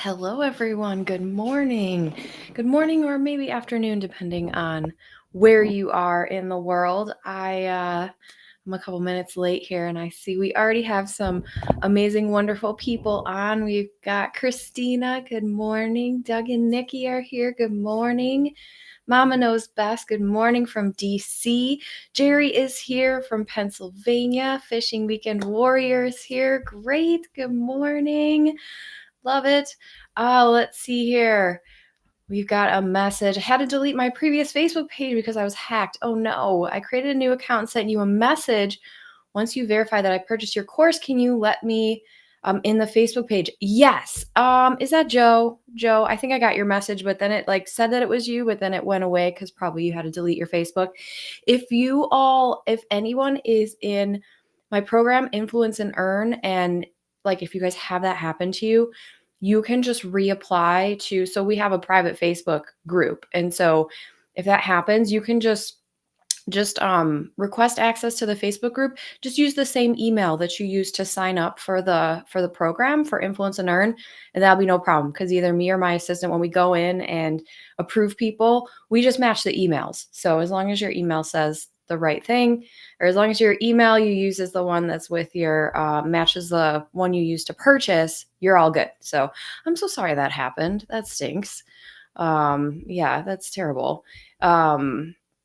Hello, everyone. Good morning. Good morning, or maybe afternoon, depending on where you are in the world. I'm a couple minutes late here, and I see we already have some amazing, wonderful people on. We've got Christina. Good morning. Doug and Nikki are here. Good morning. Mama Knows Best. Good morning from DC. Jerry is here from Pennsylvania. Fishing Weekend Warriors here. Great. Good morning. Love it. Let's see here. We've got a message. I had to delete my previous Facebook page because I was hacked. Oh no. I created a new account and sent you a message. Once you verify that I purchased your course, can you let me in the Facebook page? Yes. Is that Joe? Joe, I think I got your message, but then it said that it was you, but then it went away because probably you had to delete your Facebook. If anyone is in my program, Influence and Earn, and if you guys have that happen to you, you can just reapply to, so we have a private Facebook group. And so if that happens, you can just request access to the Facebook group. Just use the same email that you used to sign up for the program for Influence and Earn, and that'll be no problem, because either me or my assistant, when we go in and approve people, we just match the emails. So as long as your email says the right thing, or as long as your email you use is the one that's with your matches the one you used to purchase, you're all good. So I'm so sorry that happened. That stinks. Yeah, that's terrible.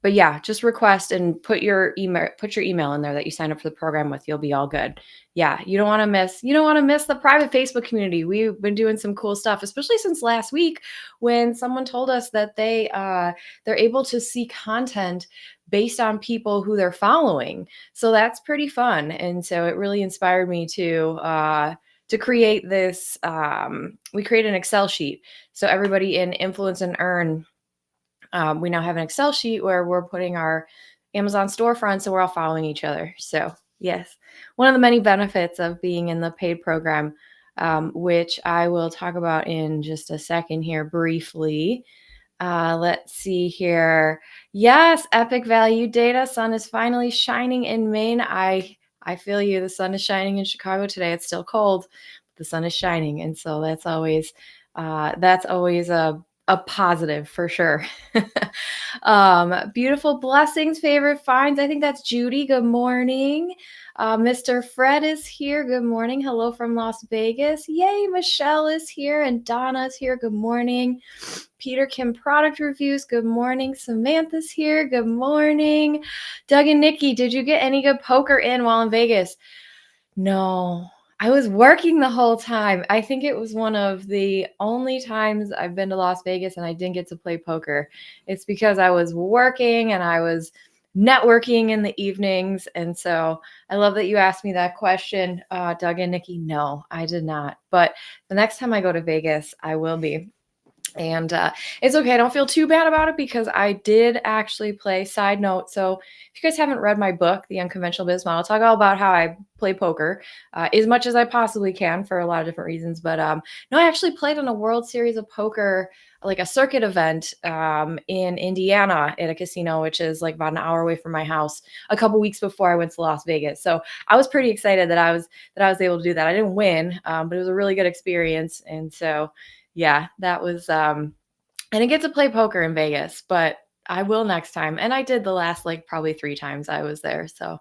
But yeah, just request and put your email in there that you signed up for the program with. You'll be all good. Yeah, you don't want to miss the private Facebook community. We've been doing some cool stuff, especially since last week when someone told us that they're able to see content based on people who they're following. So that's pretty fun. And so it really inspired me to create this. We created an Excel sheet. So everybody in Influence and Earn, we now have an Excel sheet where we're putting our Amazon storefronts and we're all following each other. So yes, one of the many benefits of being in the paid program, which I will talk about in just a second here briefly. Let's see here. Yes, epic value data. Sun is finally shining in Maine. I feel you. The sun is shining in Chicago today. It's still cold, but the sun is shining, and so that's always a positive for sure. Beautiful blessings, favorite finds. I think that's Judy. Good morning. Mr. Fred is here. Good morning. Hello from Las Vegas. Yay, Michelle is here and Donna's here. Good morning. Peter Kim product reviews. Good morning. Samantha's here. Good morning. Doug and Nikki, did you get any good poker in while in Vegas? No, I was working the whole time. I think it was one of the only times I've been to Las Vegas and I didn't get to play poker. It's because I was working and I was networking in the evenings. And so I love that you asked me that question, Doug and Nikki. No, I did not. But the next time I go to Vegas, I will be. And it's okay. I don't feel too bad about it because I did actually play. Side note, so if you guys haven't read my book, The Unconventional Business Model, I'll talk all about how I play poker as much as I possibly can for a lot of different reasons. But no, I actually played in a World Series of Poker, like a circuit event in Indiana at a casino, which is like about an hour away from my house, a couple weeks before I went to Las Vegas. So I was pretty excited that I was able to do that. I didn't win, but it was a really good experience. And so yeah, that was I didn't get to play poker in Vegas, but I will next time. And I did the last probably 3 times I was there. So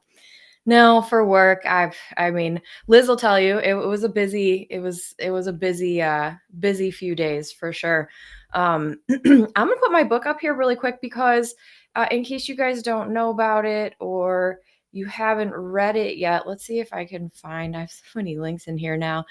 no, for work, I mean, Liz will tell you it was a busy busy few days for sure. I'm gonna put my book up here really quick because in case you guys don't know about it or you haven't read it yet, let's see if I can find. I have so many links in here now.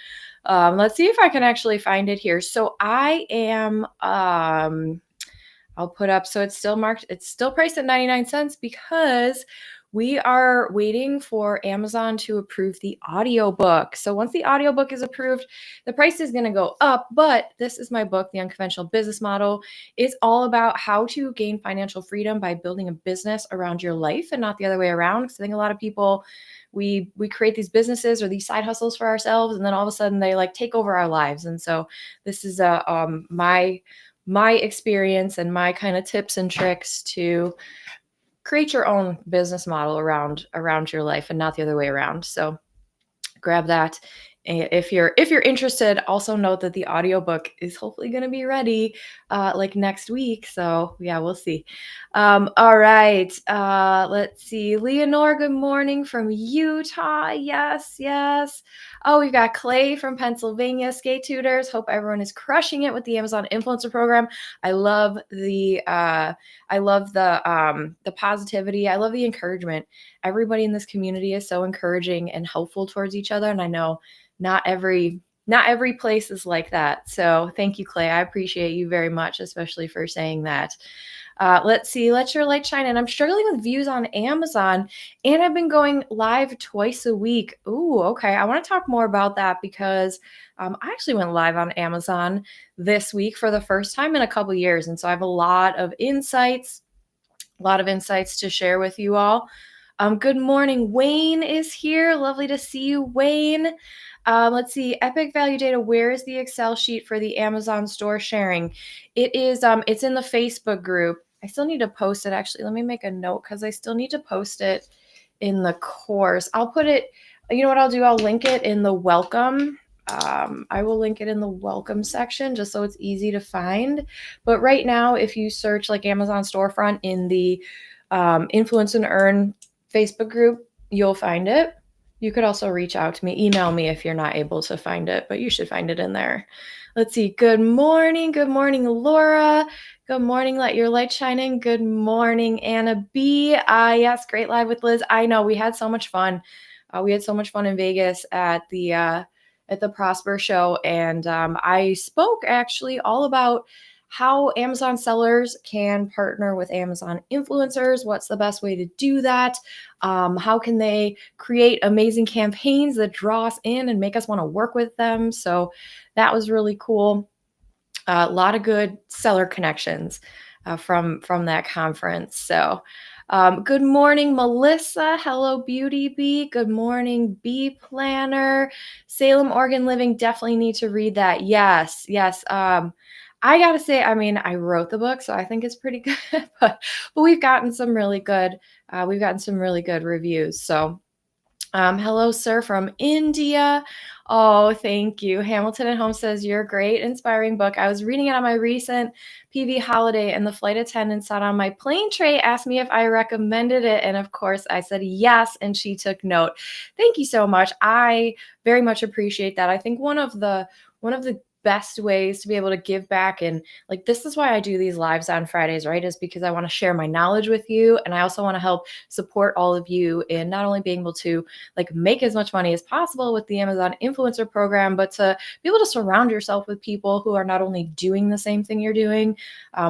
Let's see if I can actually find it here. So I am I'll put up, so it's still priced at 99 cents because we are waiting for Amazon to approve the audiobook. So once the audiobook is approved, the price is going to go up, but this is my book, The Unconventional Business Model. It's all about how to gain financial freedom by building a business around your life and not the other way around. Because I think a lot of people, we create these businesses or these side hustles for ourselves, and then all of a sudden they take over our lives. And so this is my experience and my kind of tips and tricks to create your own business model around your life and not the other way around. So grab that If you're interested, also note that the audiobook is hopefully going to be ready like next week. So yeah, we'll see. All right. Let's see. Leonore, good morning from Utah. Yes, yes. Oh, we've got Clay from Pennsylvania, skate tutors. Hope everyone is crushing it with the Amazon influencer program. I love the positivity. I love the encouragement. Everybody in this community is so encouraging and helpful towards each other. And I know not every place is like that. So thank you, Clay. I appreciate you very much, especially for saying that. Let's see. Let your light shine. And I'm struggling with views on Amazon, and I've been going live twice a week. Ooh, okay. I want to talk more about that because I actually went live on Amazon this week for the first time in a couple years, and so I have a lot of insights to share with you all. Good morning. Wayne is here. Lovely to see you, Wayne. Let's see. Epic Value Data. Where is the Excel sheet for the Amazon store sharing? It is. It's in the Facebook group. I still need to post it. Actually, let me make a note because I still need to post it in the course. I'll put it. You know what I'll do? I'll link it in the welcome. I will link it in the welcome section just so it's easy to find. But right now, if you search like Amazon storefront in the Influence and Earn Facebook group, you'll find it. You could also reach out to me, email me if you're not able to find it, but you should find it in there. Let's see. Good morning. Good morning, Laura. Good morning. Let your light shine in. Good morning, Anna B. Yes, great live with Liz. I know we had so much fun. We had so much fun in Vegas at the Prosper Show, and I spoke actually all about how Amazon sellers can partner with Amazon influencers. What's the best way to do that? How can they create amazing campaigns that draw us in and make us want to work with them? So that was really cool. A lot of good seller connections from that conference. So good morning, Melissa. Hello, Beauty Bee. Good morning, Bee Planner. Salem, Oregon Living. Definitely need to read that. Yes, yes. I gotta say, I mean, I wrote the book, so I think it's pretty good. but we've gotten some really good. We've gotten some really good reviews. So. Hello, sir, from India. Oh, thank you. Hamilton at Home says, you're a great, inspiring book. I was reading it on my recent PV holiday, and the flight attendant sat on my plane tray, asked me if I recommended it. And of course, I said yes, and she took note. Thank you so much. I very much appreciate that. I think one of the best ways to be able to give back, and like this is why I do these lives on Fridays, right? Is because I want to share my knowledge with you, and I also want to help support all of you in not only being able to like make as much money as possible with the Amazon influencer program, but to be able to surround yourself with people who are not only doing the same thing you're doing,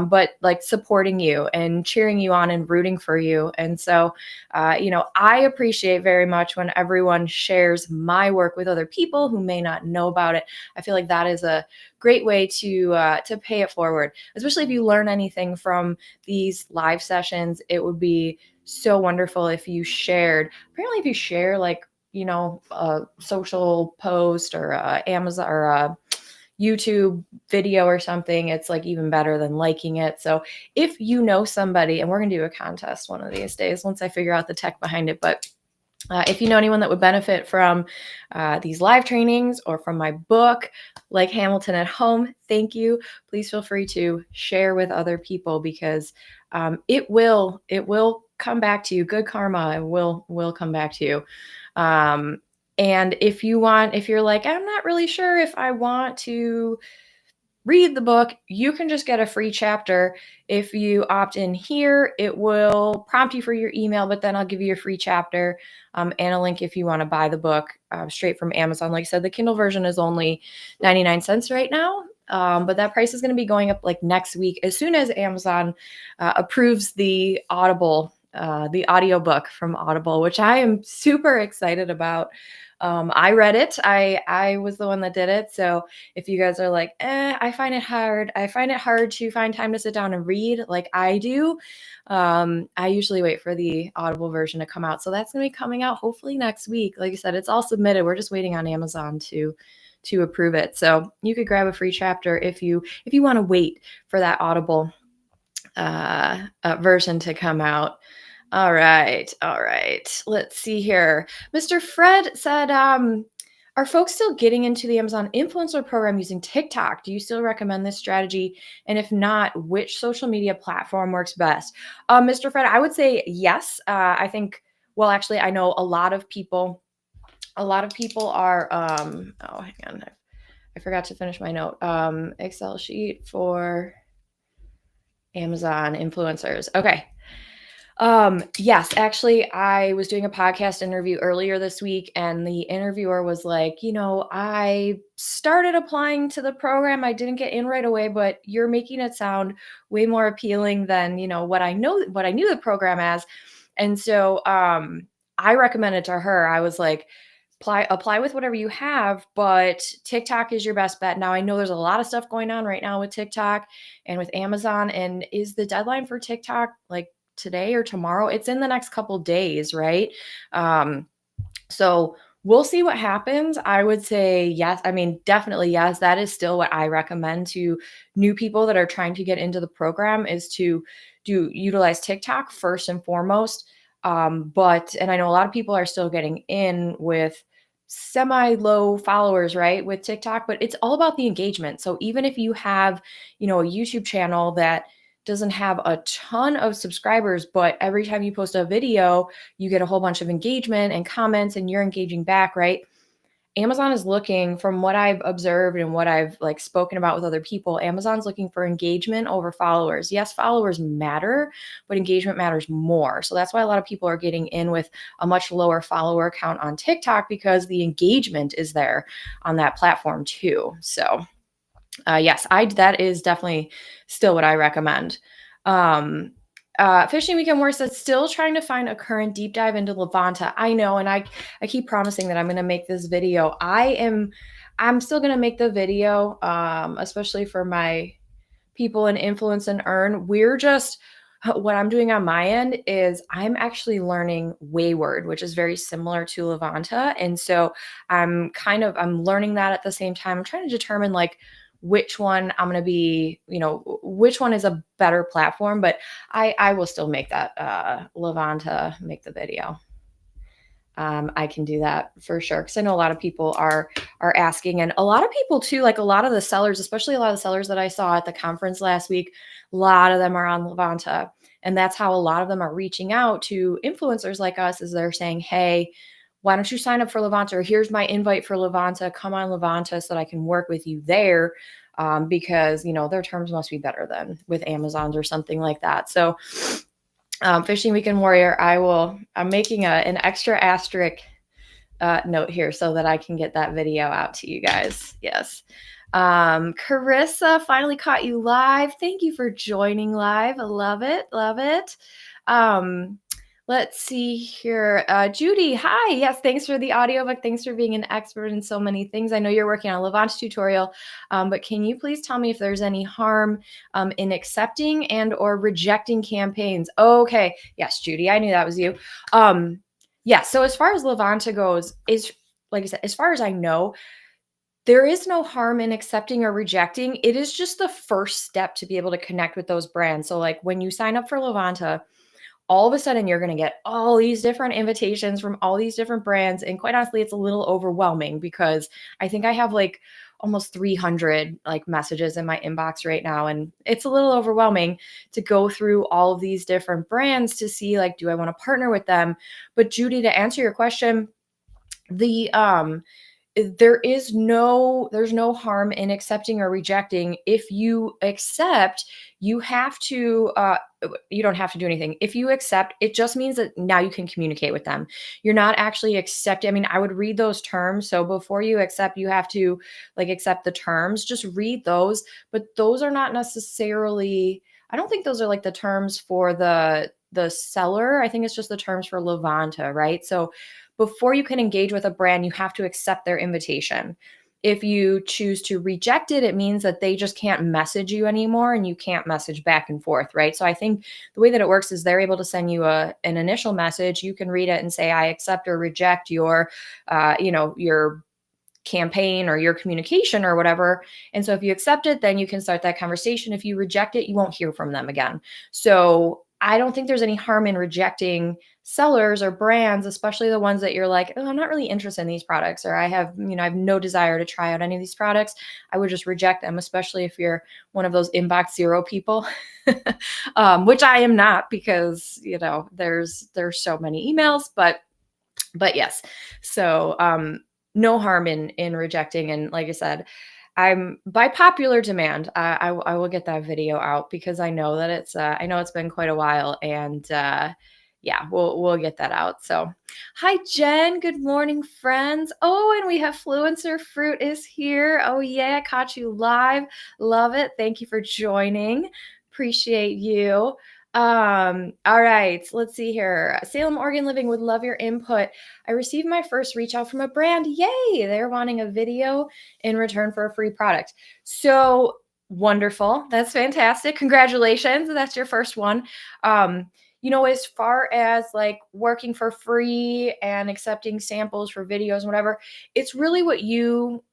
but like supporting you and cheering you on and rooting for you. And so, I appreciate very much when everyone shares my work with other people who may not know about it. I feel like that is a great way to pay it forward, especially if you learn anything from these live sessions. It would be so wonderful if you shared. Apparently, if you share like a social post or a Amazon or a YouTube video or something, it's like even better than liking it. So if you know somebody, and we're gonna do a contest one of these days once I figure out the tech behind it, but if you know anyone that would benefit from these live trainings or from my book, like Hamilton at Home, thank you. Please feel free to share with other people because it will come back to you. Good karma will come back to you. And if you're like, I'm not really sure if I want to read the book, you can just get a free chapter. If you opt in here, it will prompt you for your email, but then I'll give you a free chapter and a link if you want to buy the book straight from Amazon. Like I said, the Kindle version is only 99 cents right now. But that price is going to be going up like next week as soon as Amazon approves the audiobook from Audible, which I am super excited about. I read it. I was the one that did it. So if you guys are like, I find it hard to find time to sit down and read like I do, I usually wait for the Audible version to come out. So that's going to be coming out hopefully next week. Like I said, it's all submitted. We're just waiting on Amazon to approve it. So you could grab a free chapter if you want to wait for that Audible version to come out. All right. Let's see here. Mr. Fred said, Are folks still getting into the Amazon influencer program using TikTok? Do you still recommend this strategy? And if not, which social media platform works best? Mr. Fred, I would say yes. I think, well, actually, I know a lot of people are, oh, hang on. I forgot to finish my note. Excel sheet for Amazon influencers. Okay. Yes, actually, I was doing a podcast interview earlier this week, and the interviewer was like, I started applying to the program. I didn't get in right away, but you're making it sound way more appealing than, what I knew the program as. And so I recommended to her, I was like, apply with whatever you have, but TikTok is your best bet. Now I know there's a lot of stuff going on right now with TikTok and with Amazon. And is the deadline for TikTok like today or tomorrow? It's in the next couple days, right? So we'll see what happens. I would say yes. I mean, definitely yes. That is still what I recommend to new people that are trying to get into the program, is to utilize TikTok first and foremost. And I know a lot of people are still getting in with semi low followers, right, with TikTok, but it's all about the engagement. So even if you have, a YouTube channel that doesn't have a ton of subscribers, but every time you post a video, you get a whole bunch of engagement and comments and you're engaging back, right? Amazon is looking, from what I've observed and what I've like spoken about with other people, Amazon's looking for engagement over followers. Yes, followers matter, but engagement matters more. So that's why a lot of people are getting in with a much lower follower count on TikTok, because the engagement is there on that platform too. So yes, that is definitely still what I recommend. Fishing Weekend War says, still trying to find a current deep dive into Levanta. I know, and I keep promising that I'm going to make this video. I'm still going to make the video, especially for my people in Influence and Earn. What I'm doing on my end is I'm actually learning Wayward, which is very similar to Levanta. And so I'm learning that at the same time. I'm trying to determine like which one I'm going to be, which one is a better platform, but I will still make that Levanta, make the video. I can do that for sure, because I know a lot of people are asking, and a lot of people too, like a lot of the sellers, especially a lot of the sellers that I saw at the conference last week, a lot of them are on Levanta, and that's how a lot of them are reaching out to influencers like us, is they're saying, hey, why don't you sign up for Levanta? Or here's my invite for Levanta. Come on Levanta so that I can work with you there, because their terms must be better than with Amazon's or something like that. So Fishing Weekend Warrior, I'm making an extra asterisk note here so that I can get that video out to you guys. Yes. Carissa, finally caught you live. Thank you for joining live. I love it. Love it. Let's see here. Judy, hi. Yes, thanks for the audiobook. Thanks for being an expert in so many things. I know you're working on a Levanta tutorial, but can you please tell me if there's any harm in accepting and or rejecting campaigns? Okay. Yes, Judy, I knew that was you. Yeah, so as far as Levanta goes, is like I said, as far as I know, there is no harm in accepting or rejecting. It is just the first step to be able to connect with those brands. So like when you sign up for Levanta, all of a sudden you're going to get all these different invitations from all these different brands. And quite honestly, it's a little overwhelming, because I think I have like almost 300 like messages in my inbox right now. And it's a little overwhelming to go through all of these different brands to see like, do I want to partner with them? But Judy, to answer your question, there's no harm in accepting or rejecting. If you accept, you don't have to do anything. If you accept, it just means that now you can communicate with them. You're not actually accepting. I mean, I would read those terms. So before you accept, you have to like accept the terms, just read those, but those are not necessarily, I don't think those are like the terms for the seller. I think it's just the terms for Levanta, right? So before you can engage with a brand, you have to accept their invitation. If you choose to reject it, it means that they just can't message you anymore and you can't message back and forth, right? So I think the way that it works is they're able to send you an initial message. You can read it and say, I accept or reject your campaign or your communication or whatever. And so if you accept it, then you can start that conversation. If you reject it, you won't hear from them again. So I don't think there's any harm in rejecting sellers or brands, especially the ones that you're like, oh, I'm not really interested in these products, or I have no desire to try out any of these products, I would just reject them, especially if you're one of those inbox zero people, which I am not, because there's so many emails, but yes. So no harm in rejecting. And like I said, I'm by popular demand, I will get that video out, because I know that I know it's been quite a while, and yeah, we'll get that out. So hi Jen, good morning friends. Oh, and we have Fluencer Fruit is here. Oh yeah, I caught you live. Love it. Thank you for joining. Appreciate you. All right, let's see here. Salem, Oregon Living would love your input. I received my first reach out from a brand. Yay! They're wanting a video in return for a free product. So wonderful. That's fantastic. Congratulations. That's your first one. As far as like working for free and accepting samples for videos and whatever, it's really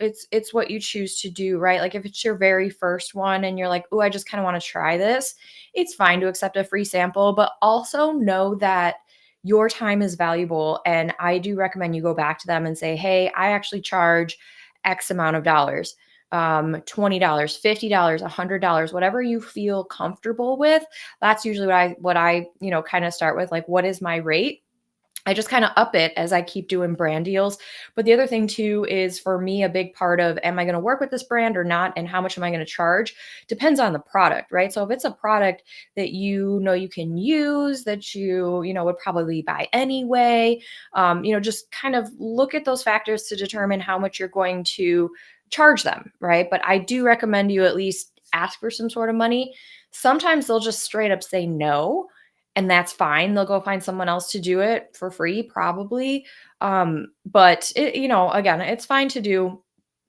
it's what you choose to do, right? Like if it's your very first one and you're like, oh, I just kind of want to try this, it's fine to accept a free sample, but also know that your time is valuable. And I do recommend you go back to them and say, hey, I actually charge X amount of dollars, $20, $50, $100, whatever you feel comfortable with. That's usually what I kind of start with. Like, what is my rate? I just kind of up it as I keep doing brand deals. But the other thing too is, for me, a big part of, am I going to work with this brand or not, and how much am I going to charge, depends on the product, right? So if it's a product that you can use, that would probably buy anyway, just kind of look at those factors to determine how much you're going to charge them, right? But I do recommend you at least ask for some sort of money. Sometimes they'll just straight up say no, and that's fine. They'll go find someone else to do it for free, probably. But again, it's fine to do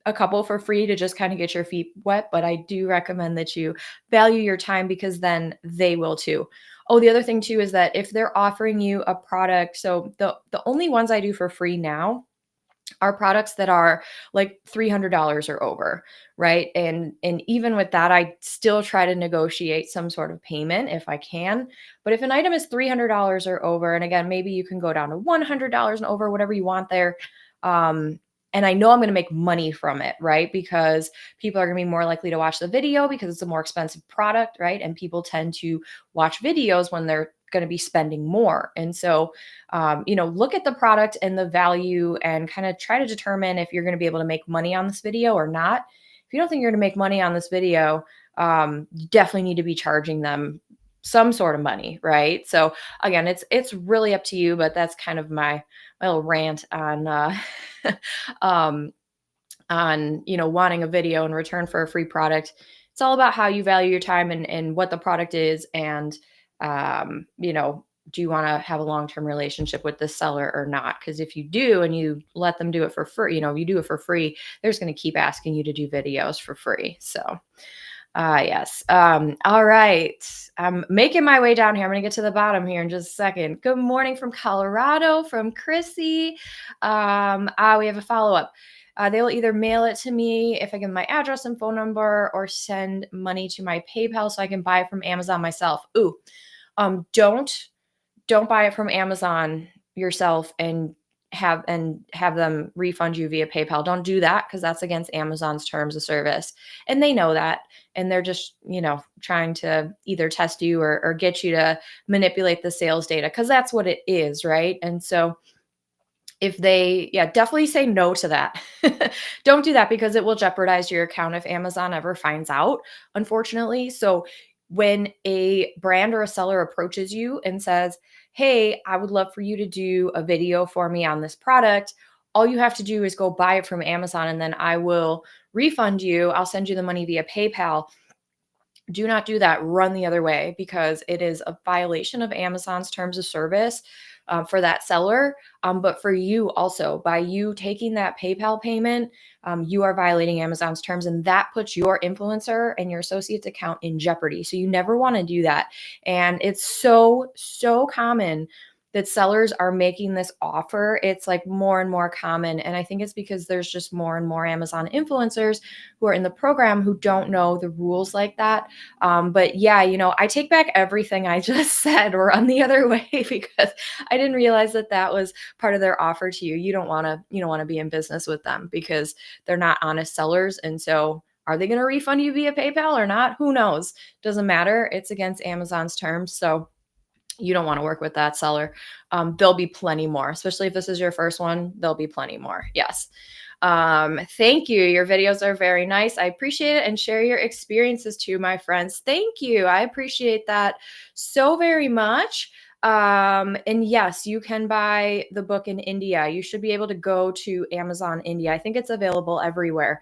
a couple for free to just kind of get your feet wet. But I do recommend that you value your time, because then they will too. Oh, the other thing too is that if they're offering you a product, so the only ones I do for free now are products that are like $300 or over, right? And even with that, I still try to negotiate some sort of payment if I can. But if an item is $300 or over, and again, maybe you can go down to $100 and over, whatever you want there. And I know I'm going to make money from it, right? Because people are going to be more likely to watch the video because it's a more expensive product, right? And people tend to watch videos when they're going to be spending more. And so, look at the product and the value and kind of try to determine if you're going to be able to make money on this video or not. If you don't think you're going to make money on this video, you definitely need to be charging them some sort of money, right? So again, it's really up to you, but that's kind of my little rant on wanting a video in return for a free product. It's all about how you value your time and what the product is, and do you want to have a long-term relationship with the seller or not? Because if you do and you let them do it for free, you do it for free, they're just going to keep asking you to do videos for free. So yes. All right. I'm making my way down here. I'm going to get to the bottom here in just a second. Good morning from Colorado, from Chrissy. We have a follow-up. They will either mail it to me if I give them my address and phone number, or send money to my PayPal so I can buy it from Amazon myself. Ooh, don't buy it from Amazon yourself and have them refund you via PayPal. Don't do that, because that's against Amazon's terms of service. And they know that. And they're just, trying to either test you or get you to manipulate the sales data, because that's what it is, right? And so if they, definitely say no to that. Don't do that, because it will jeopardize your account if Amazon ever finds out, unfortunately. So when a brand or a seller approaches you and says, hey, I would love for you to do a video for me on this product, all you have to do is go buy it from Amazon, and then I will refund you. I'll send you the money via PayPal. Do not do that. Run the other way, because it is a violation of Amazon's terms of service for that seller. But for you also, by you taking that PayPal payment, you are violating Amazon's terms, and that puts your influencer and your associate's account in jeopardy. So you never want to do that. And it's so, so common that sellers are making this offer. It's like more and more common. And I think it's because there's just more and more Amazon influencers who are in the program who don't know the rules like that. But yeah, I take back everything I just said, run the other way, because I didn't realize that that was part of their offer to you. You don't want to be in business with them because they're not honest sellers. And so are they going to refund you via PayPal or not? Who knows? Doesn't matter. It's against Amazon's terms. So you don't want to work with that seller. There'll be plenty more, especially if this is your first one. There'll be plenty more. Yes. Thank you. Your videos are very nice. I appreciate it, and share your experiences too, my friends. Thank you. I appreciate that so very much. And yes, you can buy the book in India. You should be able to go to Amazon India. I think it's available everywhere.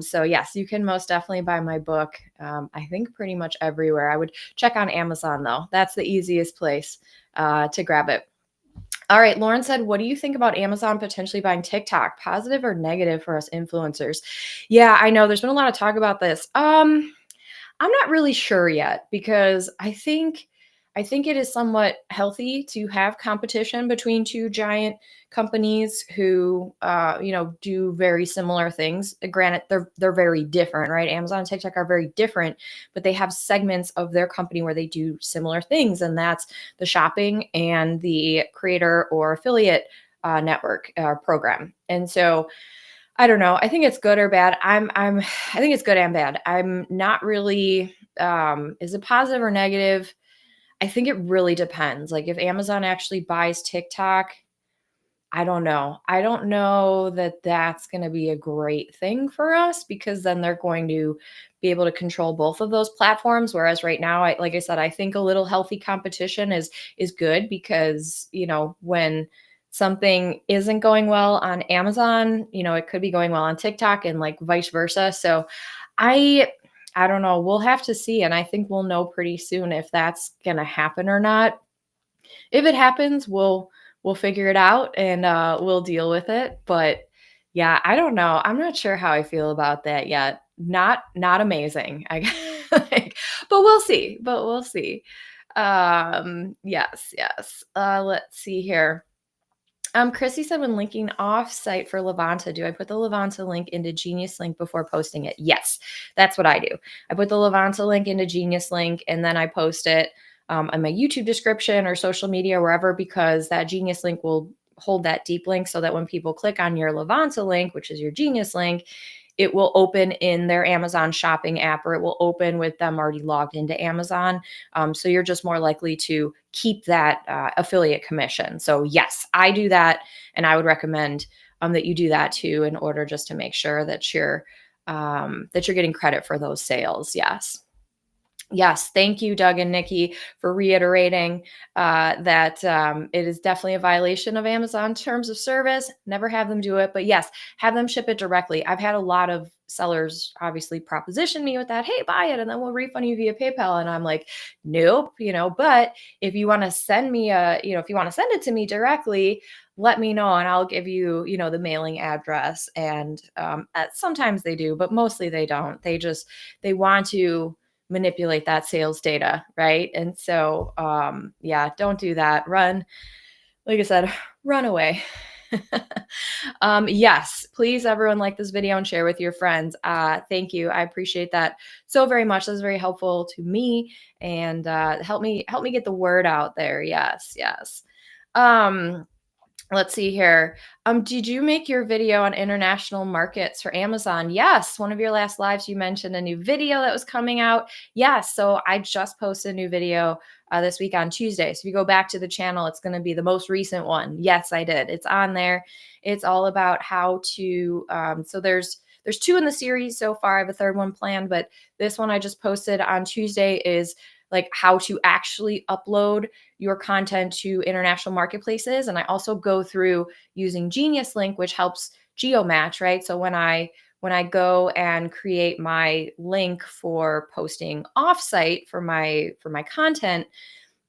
So yes, you can most definitely buy my book. I think pretty much everywhere. I would check on Amazon though. That's the easiest place to grab it. All right, Lauren said, what do you think about Amazon potentially buying TikTok? Positive or negative for us influencers? Yeah, I know there's been a lot of talk about this. I'm not really sure yet, because I think it is somewhat healthy to have competition between two giant companies who do very similar things. Granted, they're very different, right? Amazon and TikTok are very different, but they have segments of their company where they do similar things, and that's the shopping and the creator or affiliate network program. And so I don't know. I think it's good or bad. I think it's good and bad. I'm not really is it positive or negative? I think it really depends. Like if Amazon actually buys TikTok, I don't know. I don't know that that's going to be a great thing for us, because then they're going to be able to control both of those platforms. Whereas right now, like I said, I think a little healthy competition is good, because when something isn't going well on Amazon, it could be going well on TikTok, and like vice versa. So I I don't know. We'll have to see, and I think we'll know pretty soon if that's going to happen or not. If it happens, we'll figure it out, and we'll deal with it. But yeah, I don't know. I'm not sure how I feel about that yet. Not amazing. Like, but we'll see. But we'll see. Yes, yes. Let's see here. Chrissy said, when linking off-site for Levanta, do I put the Levanta link into Genius Link before posting it? Yes, that's what I do. I put the Levanta link into Genius Link, and then I post it on my YouTube description or social media, wherever, because that Genius Link will hold that deep link, so that when people click on your Levanta link, which is your Genius Link, it will open in their Amazon shopping app, or it will open with them already logged into Amazon. So you're just more likely to keep that affiliate commission. So yes, I do that, and I would recommend that you do that too, in order just to make sure that you're getting credit for those sales. Yes. Yes, thank you, Doug and Nikki, for reiterating that it is definitely a violation of Amazon terms of service. Never have them do it, but yes, have them ship it directly. I've had a lot of sellers obviously proposition me with that, hey, buy it, and then we'll refund you via PayPal. And I'm like, nope, but if you want to send me if you want to send it to me directly, let me know, and I'll give you, the mailing address. And sometimes they do, but mostly they don't. They want to manipulate that sales data, right? And so, yeah, don't do that. Run, like I said, run away. Yes, please, everyone, like this video and share with your friends. Thank you. I appreciate that so very much. That's very helpful to me, and help me get the word out there. Yes, yes. Let's see here. Did you make your video on international markets for Amazon? Yes. One of your last lives, you mentioned a new video that was coming out. Yes. So I just posted a new video this week on Tuesday. So if you go back to the channel, it's going to be the most recent one. Yes, I did. It's on there. It's all about how to, so there's two in the series so far. I have a third one planned, but this one I just posted on Tuesday is like how to actually upload your content to international marketplaces. And I also go through using Genius Link, which helps geo match, right? So when I go and create my link for posting offsite for my content,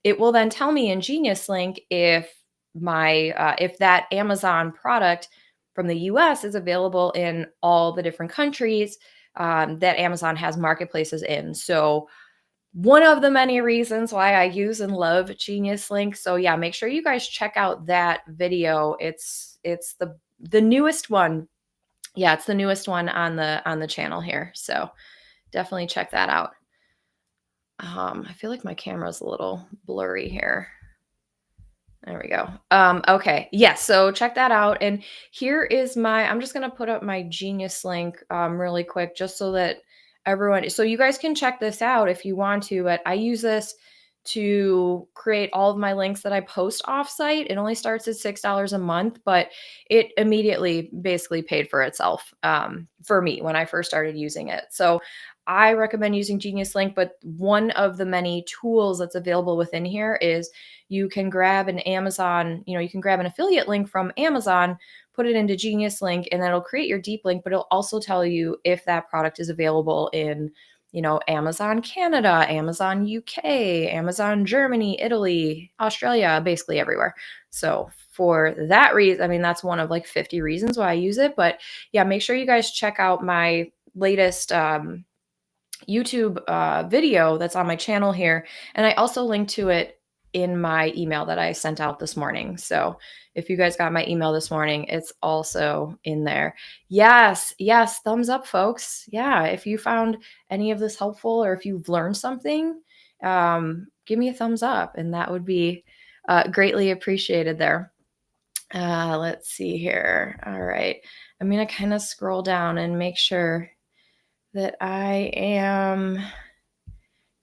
it will then tell me in Genius Link if if that Amazon product from the US is available in all the different countries that Amazon has marketplaces in. So one of the many reasons why I use and love Genius Link. So yeah, make sure you guys check out that video. It's the newest one. Yeah, it's the newest one on the channel here. So definitely check that out. I feel like my camera's a little blurry here. There we go. Okay. Yes. So check that out. And here is I'm just going to put up my Genius link really quick just so that so you guys can check this out if you want to, but I use this to create all of my links that I post offsite. It only starts at $6 a month, but it immediately basically paid for itself for me when I first started using it. So I recommend using Genius Link, but one of the many tools that's available within here is you can grab an Amazon, you can grab an affiliate link from Amazon, put it into Genius Link, and that'll create your deep link, but it'll also tell you if that product is available in, Amazon Canada, Amazon UK, Amazon Germany, Italy, Australia, basically everywhere. So for that reason, I mean, that's one of like 50 reasons why I use it. But yeah, make sure you guys check out my latest YouTube video that's on my channel here. And I also link to it in my email that I sent out this morning. So if you guys got my email this morning, it's also in there. Yes, yes, thumbs up, folks. Yeah, if you found any of this helpful or if you've learned something, give me a thumbs up, and that would be greatly appreciated there. Let's see here. All right. I'm going to kind of scroll down and make sure that I am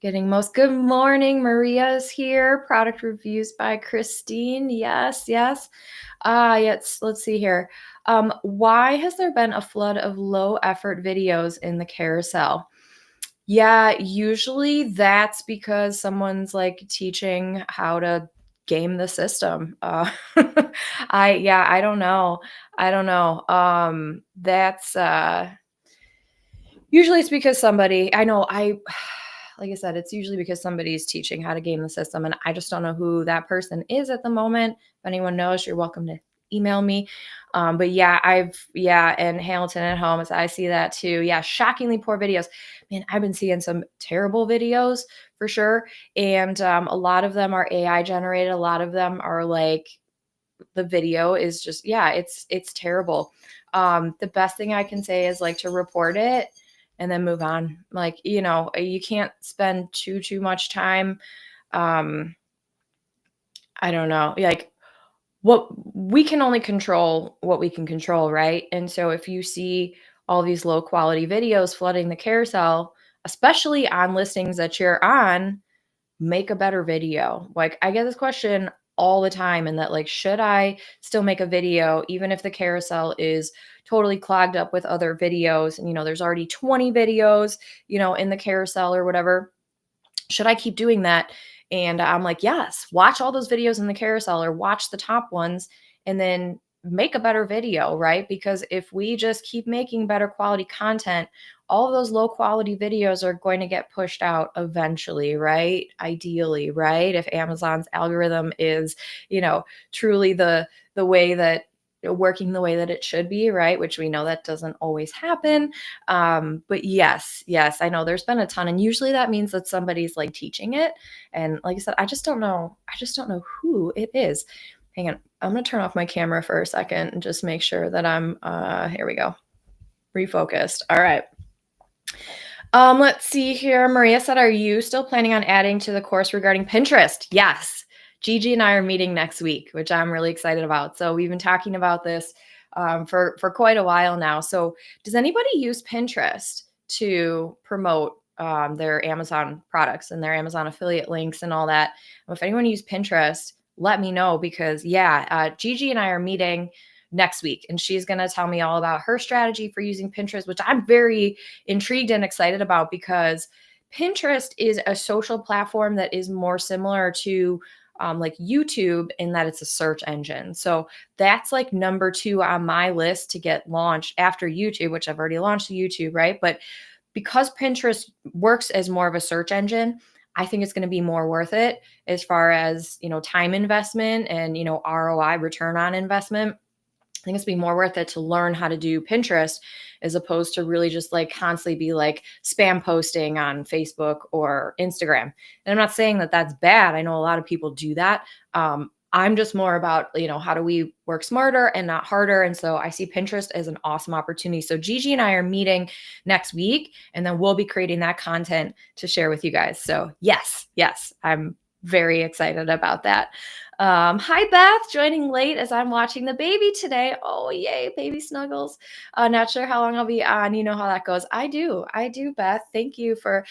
getting most. Good morning. Maria's here. Product reviews by Christine. Yes, yes. Yes, let's see here. Why has there been a flood of low effort videos in the carousel? Yeah, usually that's because someone's like teaching how to game the system. I don't know. I don't know. That's Usually it's because like I said, it's usually because somebody's teaching how to game the system, and I just don't know who that person is at the moment. If anyone knows, you're welcome to email me. But yeah, and Hamilton at home, I see that too. Yeah, shockingly poor videos. Man, I've been seeing some terrible videos for sure. And a lot of them are AI generated. A lot of them are like the video is just, yeah, it's terrible. The best thing I can say is like to report it and then move on. Like, you can't spend too much time. I don't know. Like, what we can only control what we can control, right? And so if you see all these low quality videos flooding the carousel, especially on listings that you're on, make a better video. Like, I get this question all the time, and that like, should I still make a video even if the carousel is totally clogged up with other videos, and there's already 20 videos, in the carousel or whatever. Should I keep doing that? And I'm like, yes, watch all those videos in the carousel or watch the top ones and then make a better video, right? Because if we just keep making better quality content, all of those low quality videos are going to get pushed out eventually, right? Ideally, right? If Amazon's algorithm is, truly the way that working the way that it should be, right? Which we know that doesn't always happen. But yes, I know there's been a ton, and usually that means that somebody's like teaching it. And like I said, I just don't know who it is. Hang on, I'm gonna turn off my camera for a second and just make sure that I'm here we go. Refocused. All right. Let's see here. Maria said, are you still planning on adding to the course regarding Pinterest? Yes. Gigi and I are meeting next week, which I'm really excited about. So we've been talking about this for quite a while now. So does anybody use Pinterest to promote their Amazon products and their Amazon affiliate links and all that? If anyone uses Pinterest, let me know, because Gigi and I are meeting next week, and she's going to tell me all about her strategy for using Pinterest, which I'm very intrigued and excited about, because Pinterest is a social platform that is more similar to like YouTube in that it's a search engine. So that's like number 2 on my list to get launched after YouTube, which I've already launched YouTube, right? But because Pinterest works as more of a search engine, I think it's going to be more worth it as far as, time investment and, ROI, return on investment. I think it's be more worth it to learn how to do Pinterest as opposed to really just like constantly be like spam posting on Facebook or Instagram. And I'm not saying that that's bad. I know a lot of people do that. I'm just more about, how do we work smarter and not harder? And so I see Pinterest as an awesome opportunity. So Gigi and I are meeting next week, and then we'll be creating that content to share with you guys. So yes, I'm very excited about that. Hi, Beth, joining late as I'm watching the baby today. Oh, yay, baby snuggles. Not sure how long I'll be on. You know how that goes. I do, Beth. Thank you for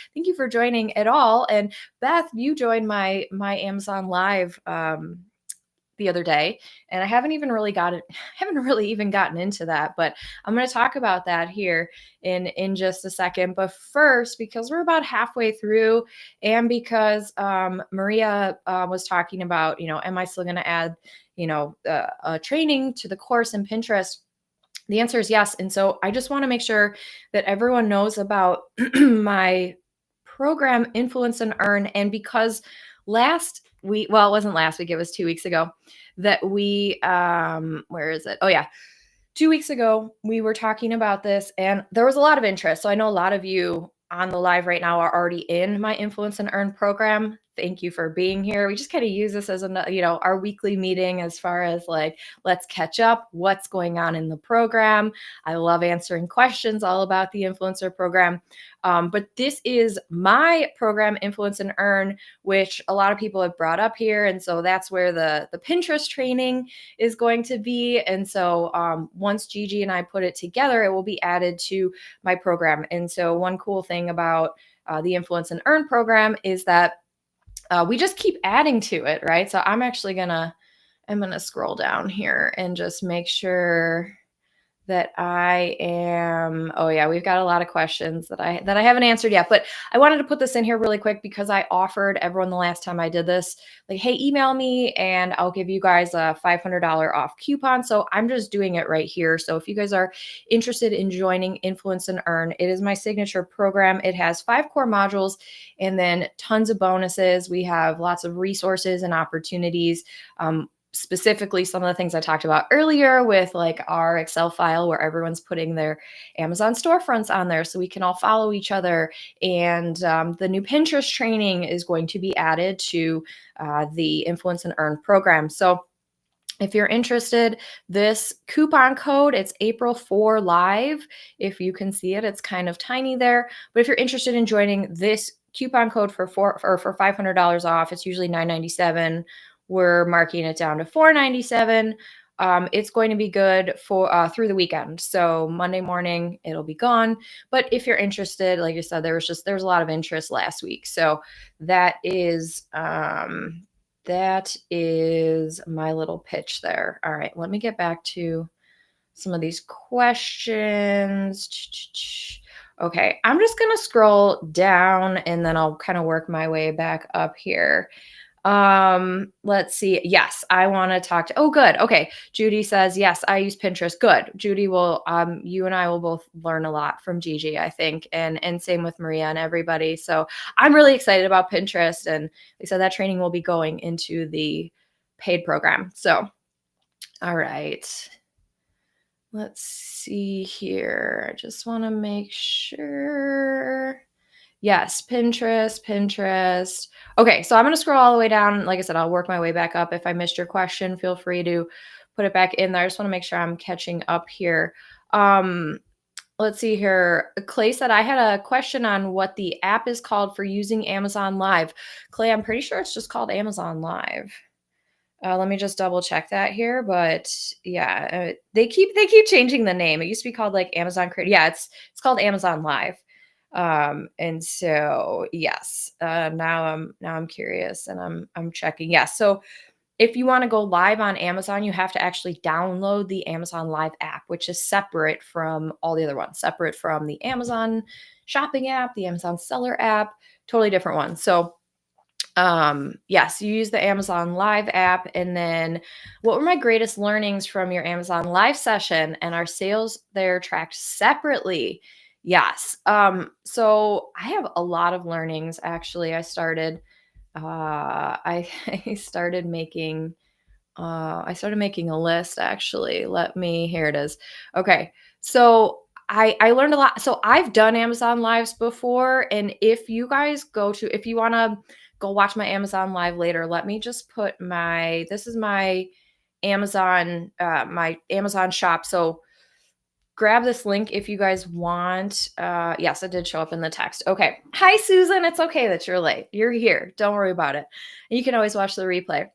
joining at all. And Beth, you joined my Amazon Live the other day, and I haven't really even gotten into that, but I'm going to talk about that here in just a second. But first, because we're about halfway through, and because Maria was talking about, am I still going to add, training to the course in Pinterest? The answer is yes. And so I just want to make sure that everyone knows about my program, Influence and Earn. And because last week, well, it wasn't last week, it was 2 weeks ago that where is it? Oh, yeah. 2 weeks ago, we were talking about this and there was a lot of interest. So I know a lot of you on the live right now are already in my Influence and Earn program. Thank you for being here. We just kind of use this as our weekly meeting as far as like, let's catch up, what's going on in the program. I love answering questions all about the influencer program. But this is my program, Influence and Earn, which a lot of people have brought up here. And so that's where the Pinterest training is going to be. And so once Gigi and I put it together, it will be added to my program. And so one cool thing about the Influence and Earn program is that we just keep adding to it, right? So I'm gonna scroll down here and just make sure that I am. Oh yeah, we've got a lot of questions that I haven't answered yet, but I wanted to put this in here really quick because I offered everyone the last time I did this, like, hey, email me and I'll give you guys a $500 off coupon. So I'm just doing it right here. So if you guys are interested in joining Influence and Earn, it is my signature program. It has 5 core modules and then tons of bonuses. We have lots of resources and opportunities. Specifically some of the things I talked about earlier with like our Excel file where everyone's putting their Amazon storefronts on there so we can all follow each other. And the new Pinterest training is going to be added to the Influence and Earn program. So if you're interested, this coupon code, it's April 4 live. If you can see it, it's kind of tiny there. But if you're interested in joining this coupon code for $500 off, it's usually $9.97. We're marking it down to $4.97. It's going to be good for through the weekend. So Monday morning, it'll be gone. But if you're interested, like I said, there was a lot of interest last week. So that is my little pitch there. All right, let me get back to some of these questions. Okay, I'm just going to scroll down and then I'll kind of work my way back up here. Let's see. Yes, I want to talk to, oh, good. Okay. Judy says, yes, I use Pinterest. Good. Judy will, you and I will both learn a lot from Gigi, I think. And same with Maria and everybody. So I'm really excited about Pinterest. And they said that training will be going into the paid program. So, all right. Let's see here. I just want to make sure. Yes, Pinterest. Okay, so I'm going to scroll all the way down. Like I said, I'll work my way back up. If I missed your question, feel free to put it back in there. I just want to make sure I'm catching up here. Let's see here. Clay said, I had a question on what the app is called for using Amazon Live. Clay, I'm pretty sure it's just called Amazon Live. Let me just double check that here, but yeah, they keep changing the name. It used to be called like Amazon Create. Yeah, it's called Amazon Live. And so yes, now I'm curious and I'm checking. Yeah, so if you want to go live on Amazon, you have to actually download the Amazon Live app, which is separate from all the other ones, separate from the Amazon shopping app, the Amazon seller app, totally different one. So yes, you use the Amazon Live app. And then what were my greatest learnings from your Amazon Live session? And our sales there tracked separately? Yes. So I have a lot of learnings. Actually, I started making I started making a list actually. Here it is. Okay. So I learned a lot. So I've done Amazon lives before. And if you guys if you want to go watch my Amazon live later, let me just put this is my Amazon shop. So grab this link if you guys want. Yes, it did show up in the text. Okay. Hi, Susan. It's okay that you're late. You're here. Don't worry about it. And you can always watch the replay.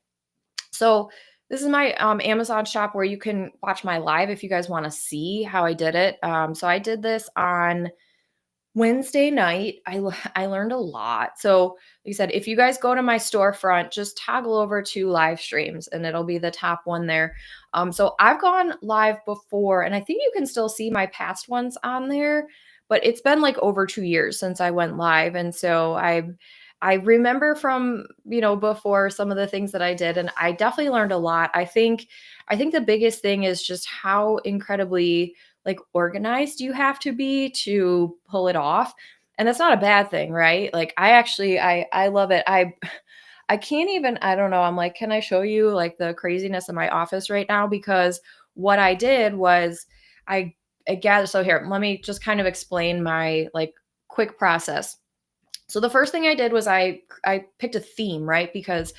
So this is my Amazon shop where you can watch my live if you guys want to see how I did it. So I did this on Wednesday night. I learned a lot. So, like I said, if you guys go to my storefront, just toggle over to live streams and it'll be the top one there. So I've gone live before, and I think you can still see my past ones on there, but it's been like over 2 years since I went live. And so I remember from, before some of the things that I did, and I definitely learned a lot. I think the biggest thing is just how incredibly like organized you have to be to pull it off. And that's not a bad thing, right? Like I love it. I can't even, I don't know. I'm like, can I show you like the craziness in my office right now? Because what I did was I, I gathered, so here, let me just kind of explain my like quick process. So the first thing I did was I picked a theme, right? Because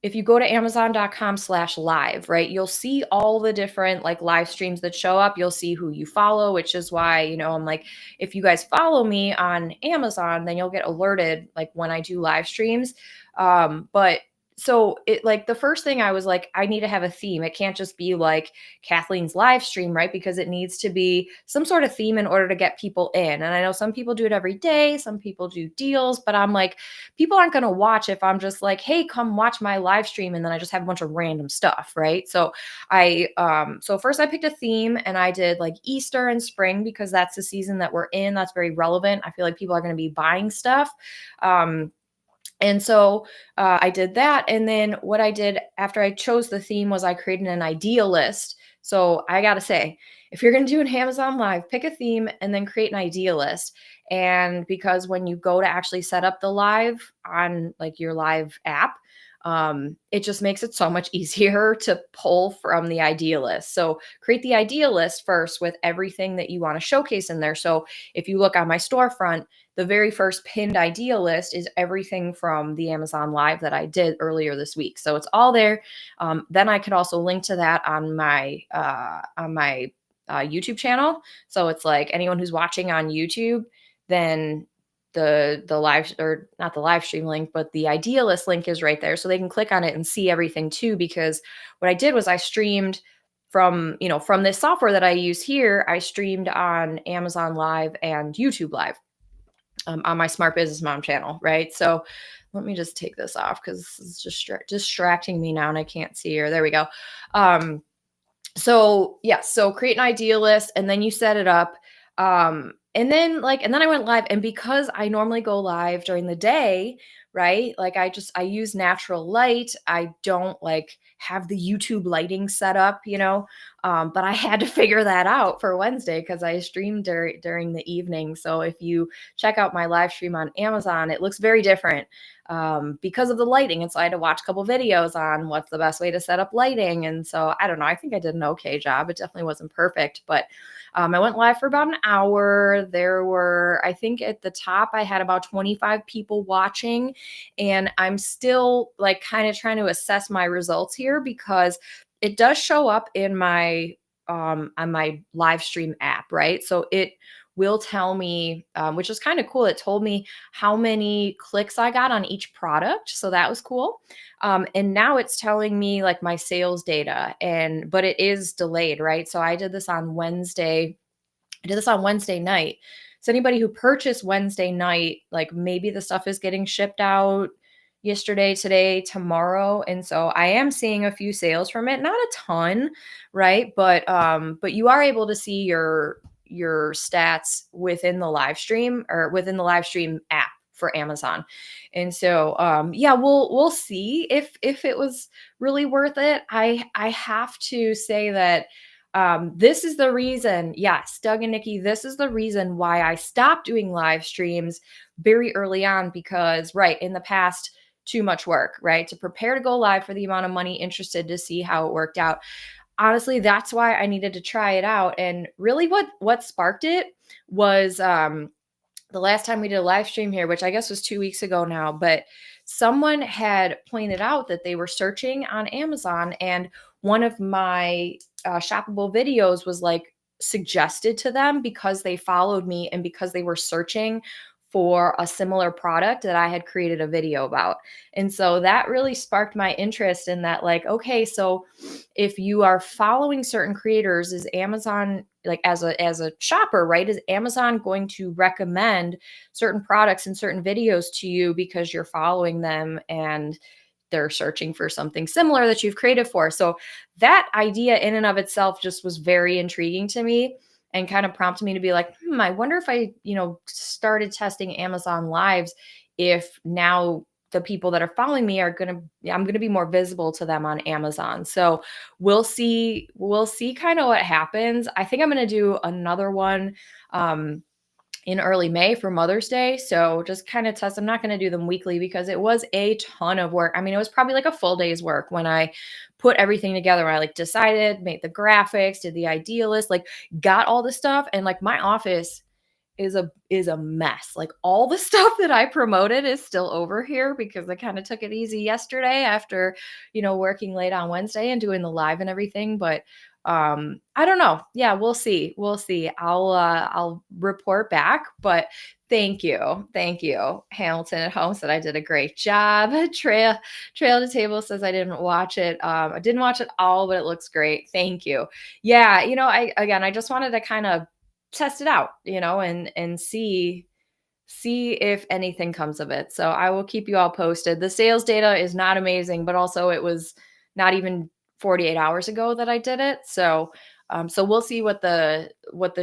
if you go to amazon.com/live, right, you'll see all the different like live streams that show up. You'll see who you follow, which is why, I'm like, if you guys follow me on Amazon, then you'll get alerted like when I do live streams. But so it like the first thing I was like, I need to have a theme. It can't just be like Kathleen's live stream, right? Because it needs to be some sort of theme in order to get people in. And I know some people do it every day, some people do deals, but I'm like, people aren't going to watch if I'm just like, hey, come watch my live stream. And then I just have a bunch of random stuff. Right. So so first I picked a theme and I did like Easter and spring because that's the season that we're in. That's very relevant. I feel like people are going to be buying stuff. And so I did that. And then what I did after I chose the theme was I created an idea list. So I got to say, if you're going to do an Amazon Live, pick a theme and then create an idea list. And because when you go to actually set up the live on like your live app, it just makes it so much easier to pull from the idea list. So create the idea list first with everything that you want to showcase in there. So if you look on my storefront, the very first pinned idea list is everything from the Amazon Live that I did earlier this week. So it's all there. Then I could also link to that on my YouTube channel. So it's like anyone who's watching on YouTube, then the live, or not the live stream link, but the idea list link is right there. So they can click on it and see everything too. Because what I did was I streamed from this software that I use here, I streamed on Amazon Live and YouTube Live on my Smart Business Mom channel, right? So let me just take this off because it's just distracting me now and I can't see her. There we go. So create an idea list and then you set it up. And then I went live, and because I normally go live during the day, right? Like I use natural light. I don't like have the YouTube lighting set up, but I had to figure that out for Wednesday because I streamed during the evening. So if you check out my live stream on Amazon, it looks very different because of the lighting. And so I had to watch a couple videos on what's the best way to set up lighting. And so I don't know, I think I did an okay job. It definitely wasn't perfect, but I went live for about an hour. There were, I think at the top, I had about 25 people watching, and I'm still like kind of trying to assess my results here because it does show up in my on my live stream app, right? So it will tell me, which is kind of cool. It told me how many clicks I got on each product. So that was cool. And now it's telling me like my sales data, but it is delayed, right? So I did this on Wednesday. I did this on Wednesday night. So anybody who purchased Wednesday night, like maybe the stuff is getting shipped out yesterday, today, tomorrow. And so I am seeing a few sales from it, not a ton, right? But you are able to see your stats within the live stream or within the live stream app for Amazon. And so we'll see if it was really worth it. I have to say that this is the reason, yes, Doug and Nikki, this is the reason why I stopped doing live streams very early on because, right, in the past too much work, right? To prepare to go live for the amount of money interested to see how it worked out. Honestly, that's why I needed to try it out. And really what sparked it was the last time we did a live stream here, which I guess was 2 weeks ago now, but someone had pointed out that they were searching on Amazon, and one of my shoppable videos was like suggested to them because they followed me and because they were searching for a similar product that I had created a video about. And so that really sparked my interest in that, like, okay, so if you are following certain creators, is Amazon, like, as a shopper, right? Is Amazon going to recommend certain products and certain videos to you because you're following them and they're searching for something similar that you've created for? So that idea in and of itself just was very intriguing to me and kind of prompted me to be like, I wonder if I, started testing Amazon Lives, if now the people that are following me I'm going to be more visible to them on Amazon. So we'll see kind of what happens. I think I'm going to do another one in early May for Mother's Day. So just kind of test. I'm not going to do them weekly because it was a ton of work. I mean, it was probably like a full day's work when I put everything together. I like decided, made the graphics, did the idea list, like got all the stuff. And like my office is a mess. Like all the stuff that I promoted is still over here because I kind of took it easy yesterday after, working late on Wednesday and doing the live and everything. But I don't know. Yeah, we'll see. We'll see. I'll report back, but thank you. Thank you. Hamilton at home said I did a great job. Trail to Table says I didn't watch it. I didn't watch it all, but it looks great. Thank you. Yeah, I just wanted to kind of test it out, and see if anything comes of it. So I will keep you all posted. The sales data is not amazing, but also it was not even 48 hours ago that I did it. So we'll see what the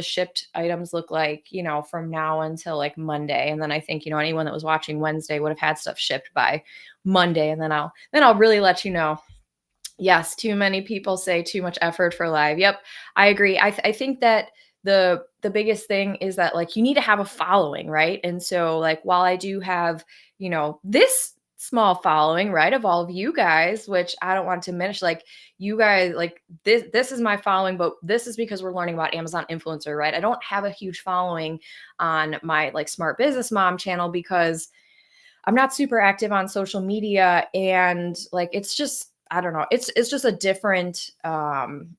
shipped items look like, from now until like Monday. And then I think, anyone that was watching Wednesday would have had stuff shipped by Monday. And then I'll really let you know. Yes, too many people say too much effort for live. Yep, I agree. I think that the biggest thing is that, like, you need to have a following, right? And so, like, while I do have, this small following, right, of all of you guys, which I don't want to diminish, like, you guys, like, this is my following, but this is because we're learning about Amazon influencer, right? I don't have a huge following on my like Smart Business Mom channel because I'm not super active on social media, and like it's just, I don't know, it's just a different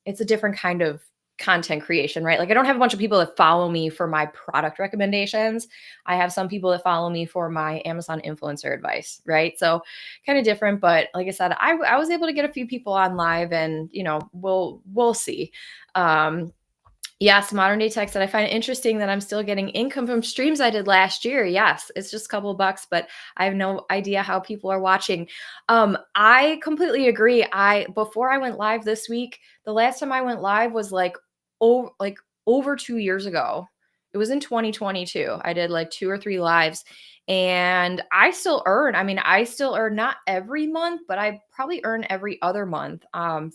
it's a different kind of content creation, right? Like I don't have a bunch of people that follow me for my product recommendations. I have some people that follow me for my Amazon influencer advice, right? So kind of different, but like I said, I was able to get a few people on live, and we'll see. Yes, modern day tech said, I find it interesting that I'm still getting income from streams I did last year. Yes, it's just a couple of bucks, but I have no idea how people are watching. I completely agree. Before I went live this week, the last time I went live was over 2 years ago. It was in 2022. I did like 2 or 3 lives, and I still earn. I mean, I still earn not every month, but I probably earn every other month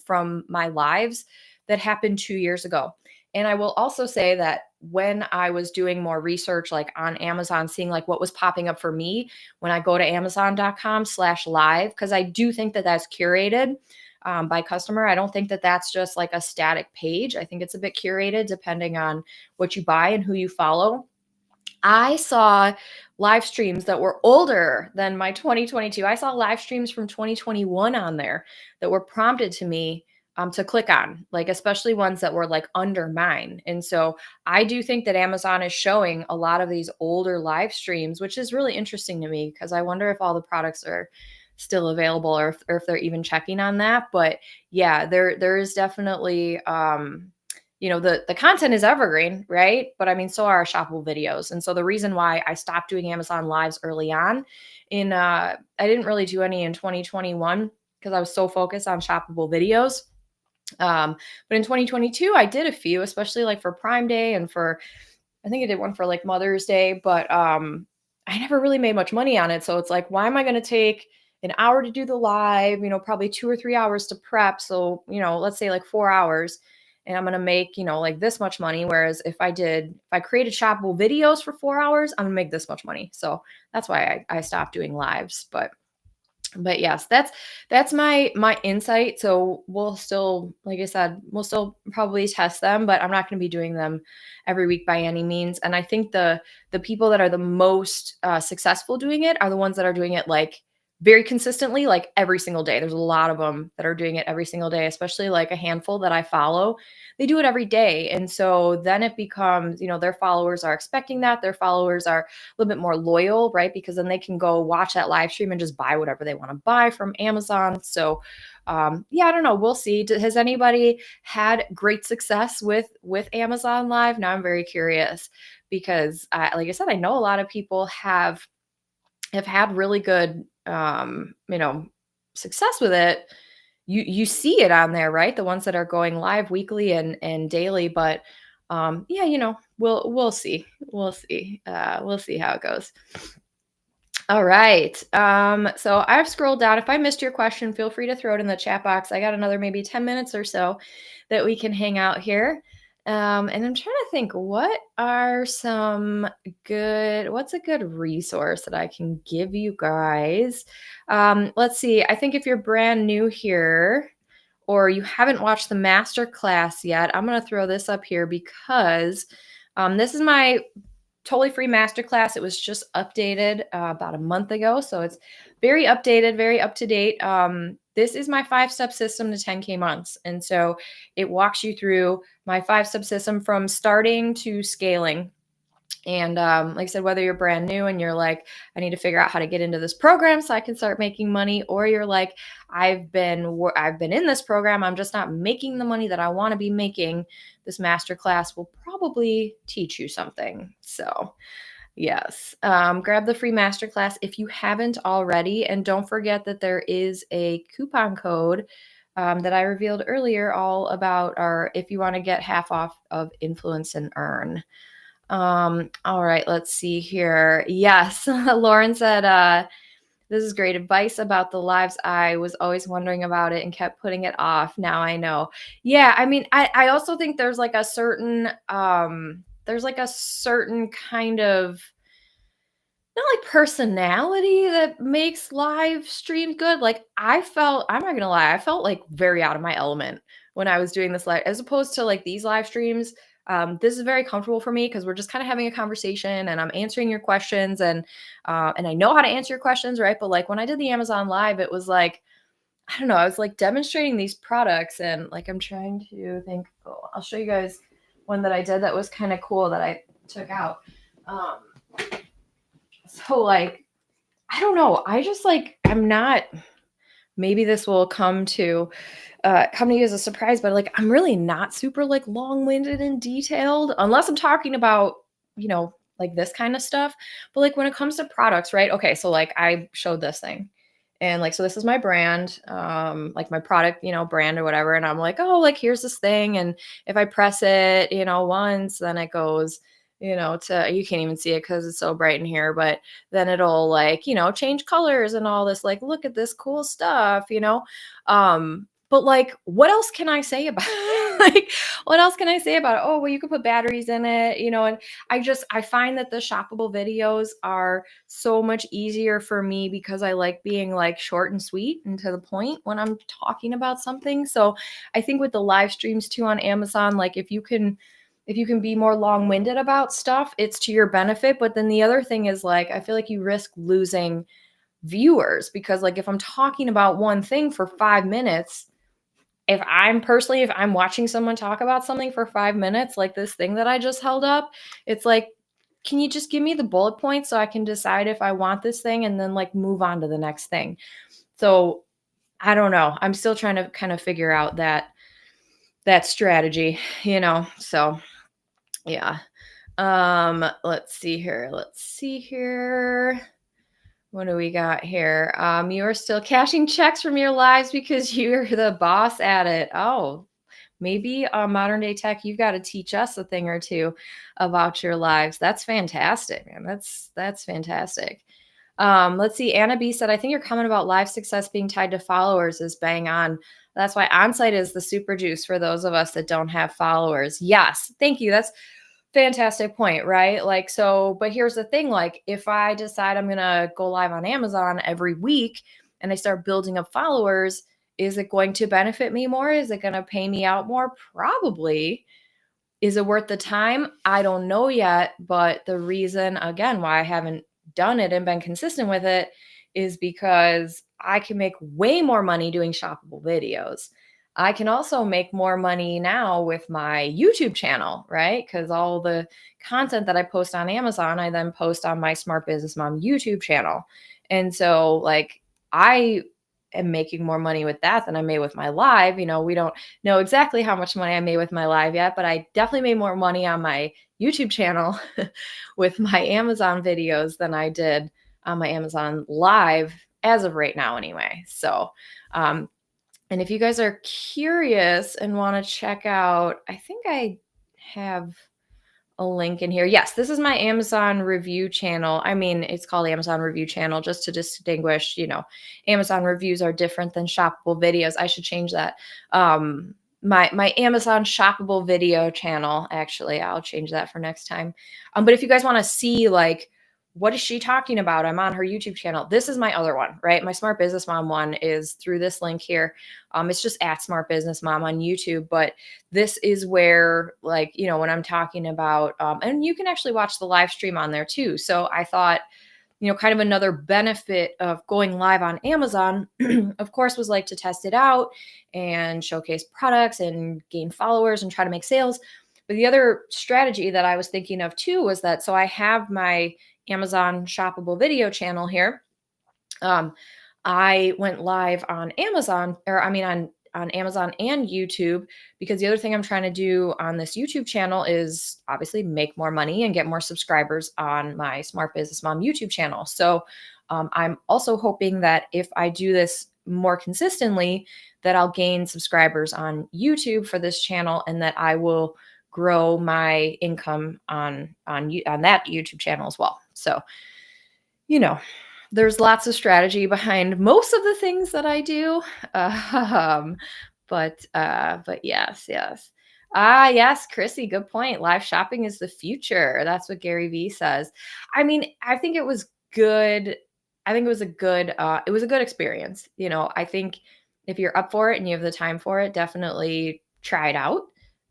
from my lives that happened 2 years ago. And I will also say that when I was doing more research, like on Amazon, seeing like what was popping up for me when I go to amazon.com/live, because I do think that that's curated by customer. I don't think that that's just like a static page. I think it's a bit curated depending on what you buy and who you follow. I saw live streams that were older than my 2022. I saw live streams from 2021 on there that were prompted to me to click on, like especially ones that were like under mine. And so I do think that Amazon is showing a lot of these older live streams, which is really interesting to me because I wonder if all the products are still available, or if they're even checking on that. But yeah, there is definitely the content is evergreen, right? But I mean, so are our shoppable videos. And so the reason why I stopped doing Amazon lives early on I didn't really do any in 2021 because I was so focused on shoppable videos. But in 2022, I did a few, especially like for Prime Day and I think I did one for like Mother's Day, but I never really made much money on it. So it's like, why am I going to take an hour to do the live, probably 2 or 3 hours to prep. So, let's say like 4 hours, and I'm going to make, like this much money. Whereas if I created shoppable videos for 4 hours, I'm gonna make this much money. So that's why I stopped doing lives. But But yes, that's my insight. So we'll still, like I said, we'll still probably test them, but I'm not going to be doing them every week by any means. And I think the people that are the most successful doing it are the ones that are doing it like very consistently, like every single day. There's a lot of them that are doing it every single day, especially like a handful that I follow. They do it every day. And so then it becomes, their followers are expecting that. Their followers are a little bit more loyal, right? Because then they can go watch that live stream and just buy whatever they want to buy from Amazon. So, yeah, I don't know. We'll see. Has anybody had great success with Amazon Live? Now I'm very curious because, like I said, I know a lot of people have had really good, success with it. You see it on there, right? The ones that are going live weekly and daily, but yeah, we'll see. We'll see how it goes. All right. So I've scrolled down. If I missed your question, feel free to throw it in the chat box. I got another maybe 10 minutes or so that we can hang out here. And I'm trying to think what's a good resource that I can give you guys? Let's see. I think if you're brand new here or you haven't watched the master class yet, I'm going to throw this up here because this is my totally free masterclass. It was just updated about a month ago. So it's very updated, very up to date. This is my 5-step system to 10K months. And so it walks you through my 5-step system from starting to scaling. And like I said, whether you're brand new and you're like, I need to figure out how to get into this program so I can start making money, or you're like, I've been in this program, I'm just not making the money that I want to be making, this masterclass will probably teach you something. So yes, grab the free masterclass if you haven't already, and don't forget that there is a coupon code that I revealed earlier, all about if you want to get half off of Influence and Earn. All right, let's see here. Yes, Lauren said, this is great advice about the lives. I was always wondering about it and kept putting it off. Now I know. Yeah, I mean, I also think there's like a certain kind of, not like personality that makes live streams good. Like I'm not gonna lie, I felt like very out of my element when I was doing this live, as opposed to like these live streams. This is very comfortable for me because we're just kind of having a conversation and I'm answering your questions, and I know how to answer your questions, right? But like when I did the Amazon Live, it was like, I don't know, I was like demonstrating these products, and like I'm trying to think. Oh, I'll show you guys one that I did that was kind of cool that I took out. Um, so like, I don't know. I just like, I'm not, maybe this will come to you as a surprise, but like, I'm really not super like long-winded and detailed unless I'm talking about, like this kind of stuff. But like when it comes to products, right? Okay. So like I showed this thing and like, so this is my brand, like my product, brand or whatever. And I'm like, oh, like here's this thing. And if I press it, once, then it goes, you can't even see it because it's so bright in here, but then it'll like, change colors and all this, like, look at this cool stuff, but like, what else can I say about it? Like, what else can I say about it? Oh, well, you could put batteries in it, and I find that the shoppable videos are so much easier for me because I like being like short and sweet and to the point when I'm talking about something. So I think with the live streams too on Amazon, like if you can be more long-winded about stuff, it's to your benefit. But then the other thing is like, I feel like you risk losing viewers because like if I'm talking about one thing for 5 minutes, if I'm watching someone talk about something for 5 minutes, like this thing that I just held up, it's like, can you just give me the bullet points so I can decide if I want this thing and then like move on to the next thing? So I don't know. I'm still trying to kind of figure out that strategy, so yeah. Let's see here. What do we got here? You are still cashing checks from your lives because you're the boss at it. Oh, maybe modern day tech, you've got to teach us a thing or two about your lives. That's fantastic, man. That's fantastic. Let's see. Anna B said, I think your comment about live success being tied to followers is bang on. That's why onsite is the super juice for those of us that don't have followers. Yes. Thank you. That's fantastic point, right? Like, so, but here's the thing, like if I decide I'm going to go live on Amazon every week and I start building up followers, is it going to benefit me more? Is it going to pay me out more? Probably. Is it worth the time? I don't know yet, but the reason, again, why I haven't done it and been consistent with it is because I can make way more money doing shoppable videos. I can also make more money now with my YouTube channel, right? Because all the content that I post on Amazon, I then post on my Smart Business Mom YouTube channel. And so, like, I am making more money with that than I made with my live. We don't know exactly how much money I made with my live yet, but I definitely made more money on my YouTube channel with my Amazon videos than I did on my Amazon live as of right now anyway. So, and if you guys are curious and want to check out, I think I have a link in here. Yes, this is my Amazon review channel. I mean, it's called Amazon review channel just to distinguish, Amazon reviews are different than shoppable videos. I should change that. My Amazon shoppable video channel, actually, I'll change that for next time. But if you guys want to see, like, what is she talking about? I'm on her YouTube channel. This is my other one, right? My Smart Business Mom one is through this link here. It's just at Smart Business Mom on YouTube, but this is where, like, when I'm talking about, and you can actually watch the live stream on there too. So I thought, kind of another benefit of going live on Amazon, of course, was like to test it out and showcase products and gain followers and try to make sales. But the other strategy that I was thinking of too was that, so I have my Amazon shoppable video channel here. I went live on Amazon, or I mean on Amazon and YouTube, because the other thing I'm trying to do on this YouTube channel is obviously make more money and get more subscribers on my Smart Business Mom YouTube channel. So I'm also hoping that if I do this more consistently, that I'll gain subscribers on YouTube for this channel, and that I will grow my income on that YouTube channel as well. So, there's lots of strategy behind most of the things that I do. But yes. Yes, Chrissy, good point. Live shopping is the future. That's what Gary Vee says. I mean, I think it was good. I think it was a good experience. I think if you're up for it and you have the time for it, definitely try it out.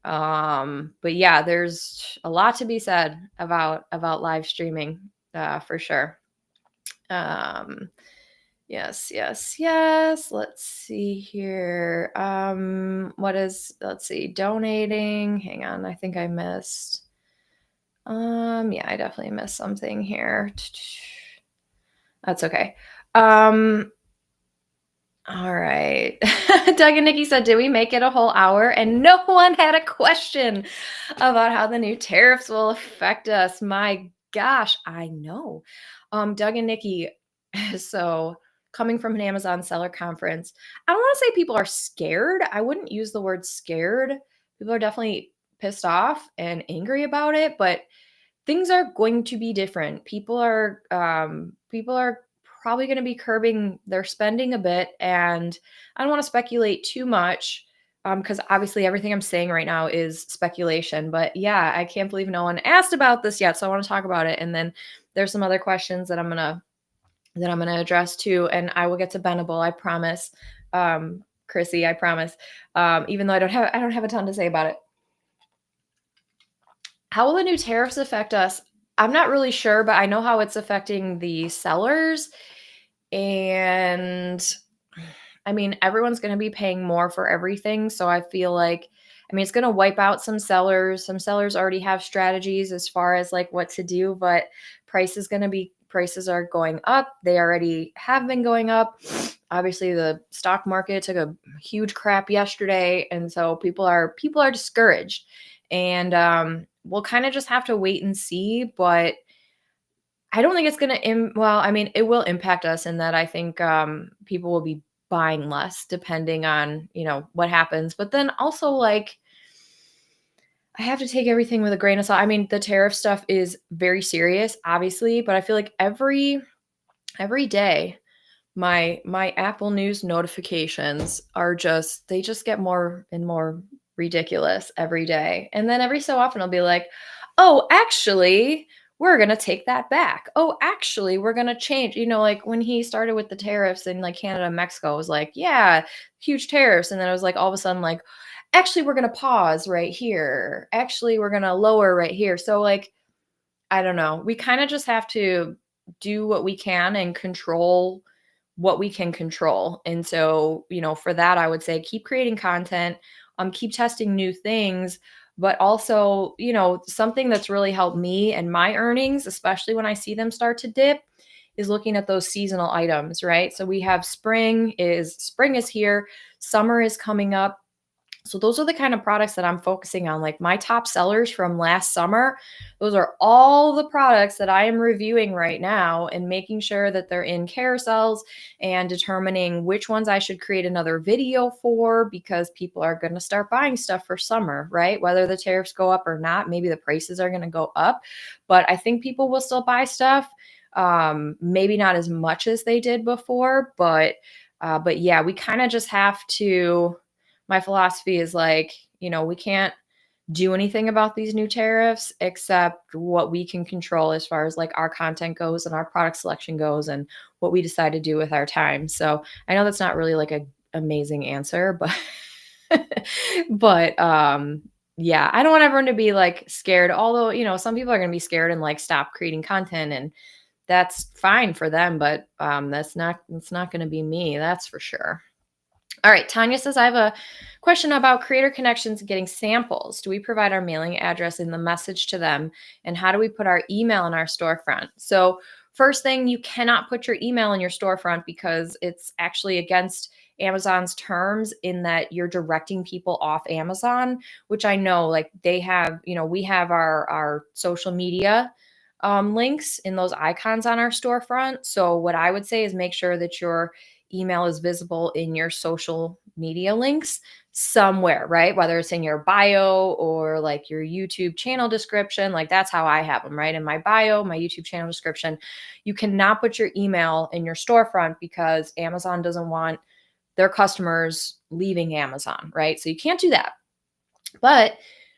But yeah, there's a lot to be said about live streaming, for sure. Yes. Let's see here. Let's see, donating. Hang on. I think I missed. Yeah, I definitely missed something here. That's okay. All right. Doug and Nikki said, did we make it a whole hour? And no one had a question about how the new tariffs will affect us. My gosh, I know. Doug and Nikki, so coming from an Amazon seller conference, I don't want to say people are scared. I wouldn't use the word scared. People are definitely pissed off and angry about it, but things are going to be different. People are probably going to be curbing their spending a bit, and I don't want to speculate too much, because obviously everything I'm saying right now is speculation. But yeah, I can't believe no one asked about this yet, so I want to talk about it. And then there's some other questions that I'm gonna address too, and I will get to Benable, I promise. Chrissy, I promise. Even though I don't have a ton to say about it. How will the new tariffs affect us? I'm not really sure, but I know how it's affecting the sellers. And I mean, everyone's going to be paying more for everything. So I feel like, it's going to wipe out some sellers. Some sellers already have strategies as far as like what to do, but prices are going up. They already have been going up. Obviously, the stock market took a huge crap yesterday, and so people are discouraged. And we'll kind of just have to wait and see. But I don't think it's going to, it will impact us in that I think people will be buying less depending on, what happens. But then also, like, I have to take everything with a grain of salt. I mean, the tariff stuff is very serious, obviously, but I feel like every day my Apple News notifications they just get more and more ridiculous every day. And then every so often I'll be like, oh, actually, we're going to take that back. Oh, actually, we're going to change. Like when he started with the tariffs in like Canada and Mexico, it was like, yeah, huge tariffs. And then it was like all of a sudden, like, actually, we're going to pause right here. Actually, we're going to lower right here. So, like, I don't know. We kind of just have to do what we can and control what we can control. And so, for that, I would say keep creating content, keep testing new things, but also, something that's really helped me and my earnings, especially when I see them start to dip, is looking at those seasonal items, right? So we have spring is here, summer is coming up. So those are the kind of products that I'm focusing on. Like my top sellers from last summer, those are all the products that I am reviewing right now and making sure that they're in carousels and determining which ones I should create another video for, because people are going to start buying stuff for summer, right? Whether the tariffs go up or not, maybe the prices are going to go up, but I think people will still buy stuff. Maybe not as much as they did before, but yeah, we kind of just have to. My philosophy is like, we can't do anything about these new tariffs except what we can control as far as like our content goes and our product selection goes and what we decide to do with our time. So I know that's not really like a amazing answer, but but yeah, I don't want everyone to be like scared. Although, some people are going to be scared and like stop creating content, and that's fine for them, but that's not going to be me, that's for sure. All right, Tanya says, I have a question about creator connections and getting samples. Do we provide our mailing address in the message to them? And how do we put our email in our storefront? So first thing, you cannot put your email in your storefront because it's actually against Amazon's terms in that you're directing people off Amazon, which I know like they have, we have our social media links in those icons on our storefront. So what I would say is make sure that your email is visible in your social media links somewhere, right? Whether it's in your bio or like your YouTube channel description, like that's how I have them, right? In my bio, my YouTube channel description. You cannot put your email in your storefront because Amazon doesn't want their customers leaving Amazon, right? So you can't do that. But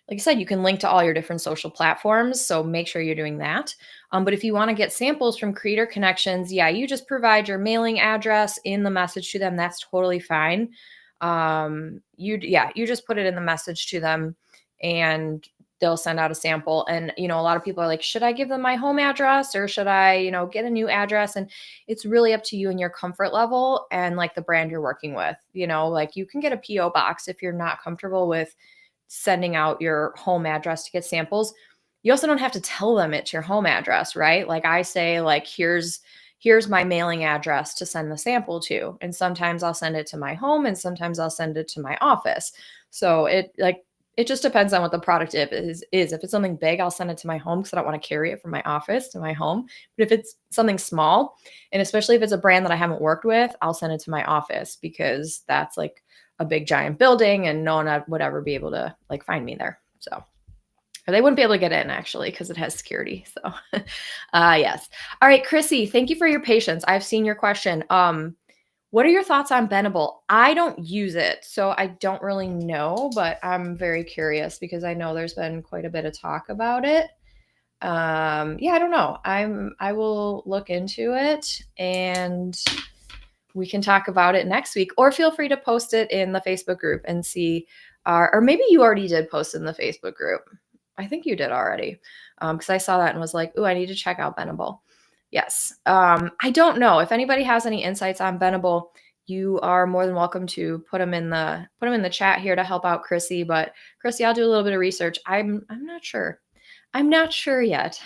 like I said, you can link to all your different social platforms. So make sure you're doing that. But if you want to get samples from Creator Connections, yeah, you just provide your mailing address in the message to them. That's totally fine. You just put it in the message to them and they'll send out a sample. And, a lot of people are like, should I give them my home address or should I, get a new address? And it's really up to you and your comfort level and like the brand you're working with. Like you can get a PO box if you're not comfortable with sending out your home address to get samples. You also don't have to tell them it's your home address, right? Like I say, like, here's my mailing address to send the sample to. And sometimes I'll send it to my home and sometimes I'll send it to my office. So it just depends on what the product is. If it's something big, I'll send it to my home because I don't want to carry it from my office to my home. But if it's something small, and especially if it's a brand that I haven't worked with, I'll send it to my office because that's like a big giant building and no one would ever be able to like find me there. So, or they wouldn't be able to get in actually because it has security. So yes. All right, Chrissy, thank you for your patience. I've seen your question. What are your thoughts on Bendable? I don't use it, so I don't really know, but I'm very curious because I know there's been quite a bit of talk about it. Yeah, I don't know. I will look into it and we can talk about it next week, or feel free to post it in the Facebook group and see, or maybe you already did post in the Facebook group. I think you did already, because I saw that and was like, "Ooh, I need to check out Bendable." Yes. I don't know if anybody has any insights on Bendable. You are more than welcome to put them in the chat here to help out Chrissy. But Chrissy, I'll do a little bit of research. I'm not sure. I'm not sure yet.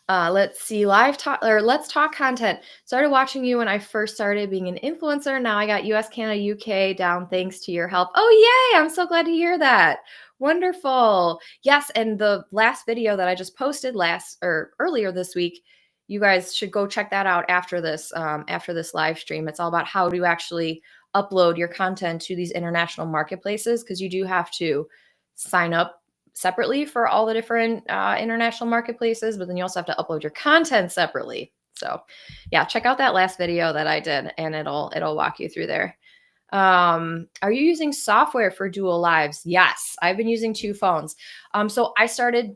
Let's see, let's talk content. Started watching you when I first started being an influencer. Now I got US, Canada, UK down thanks to your help. Oh, yay. I'm so glad to hear that. Wonderful. Yes. And the last video that I just posted earlier this week, you guys should go check that out after this live stream. It's all about how to actually upload your content to these international marketplaces, because you do have to sign up separately for all the different international marketplaces, but then you also have to upload your content separately. So yeah, check out that last video that I did and it'll walk you through there. Are you using software for dual lives? Yes, I've been using two phones. So I started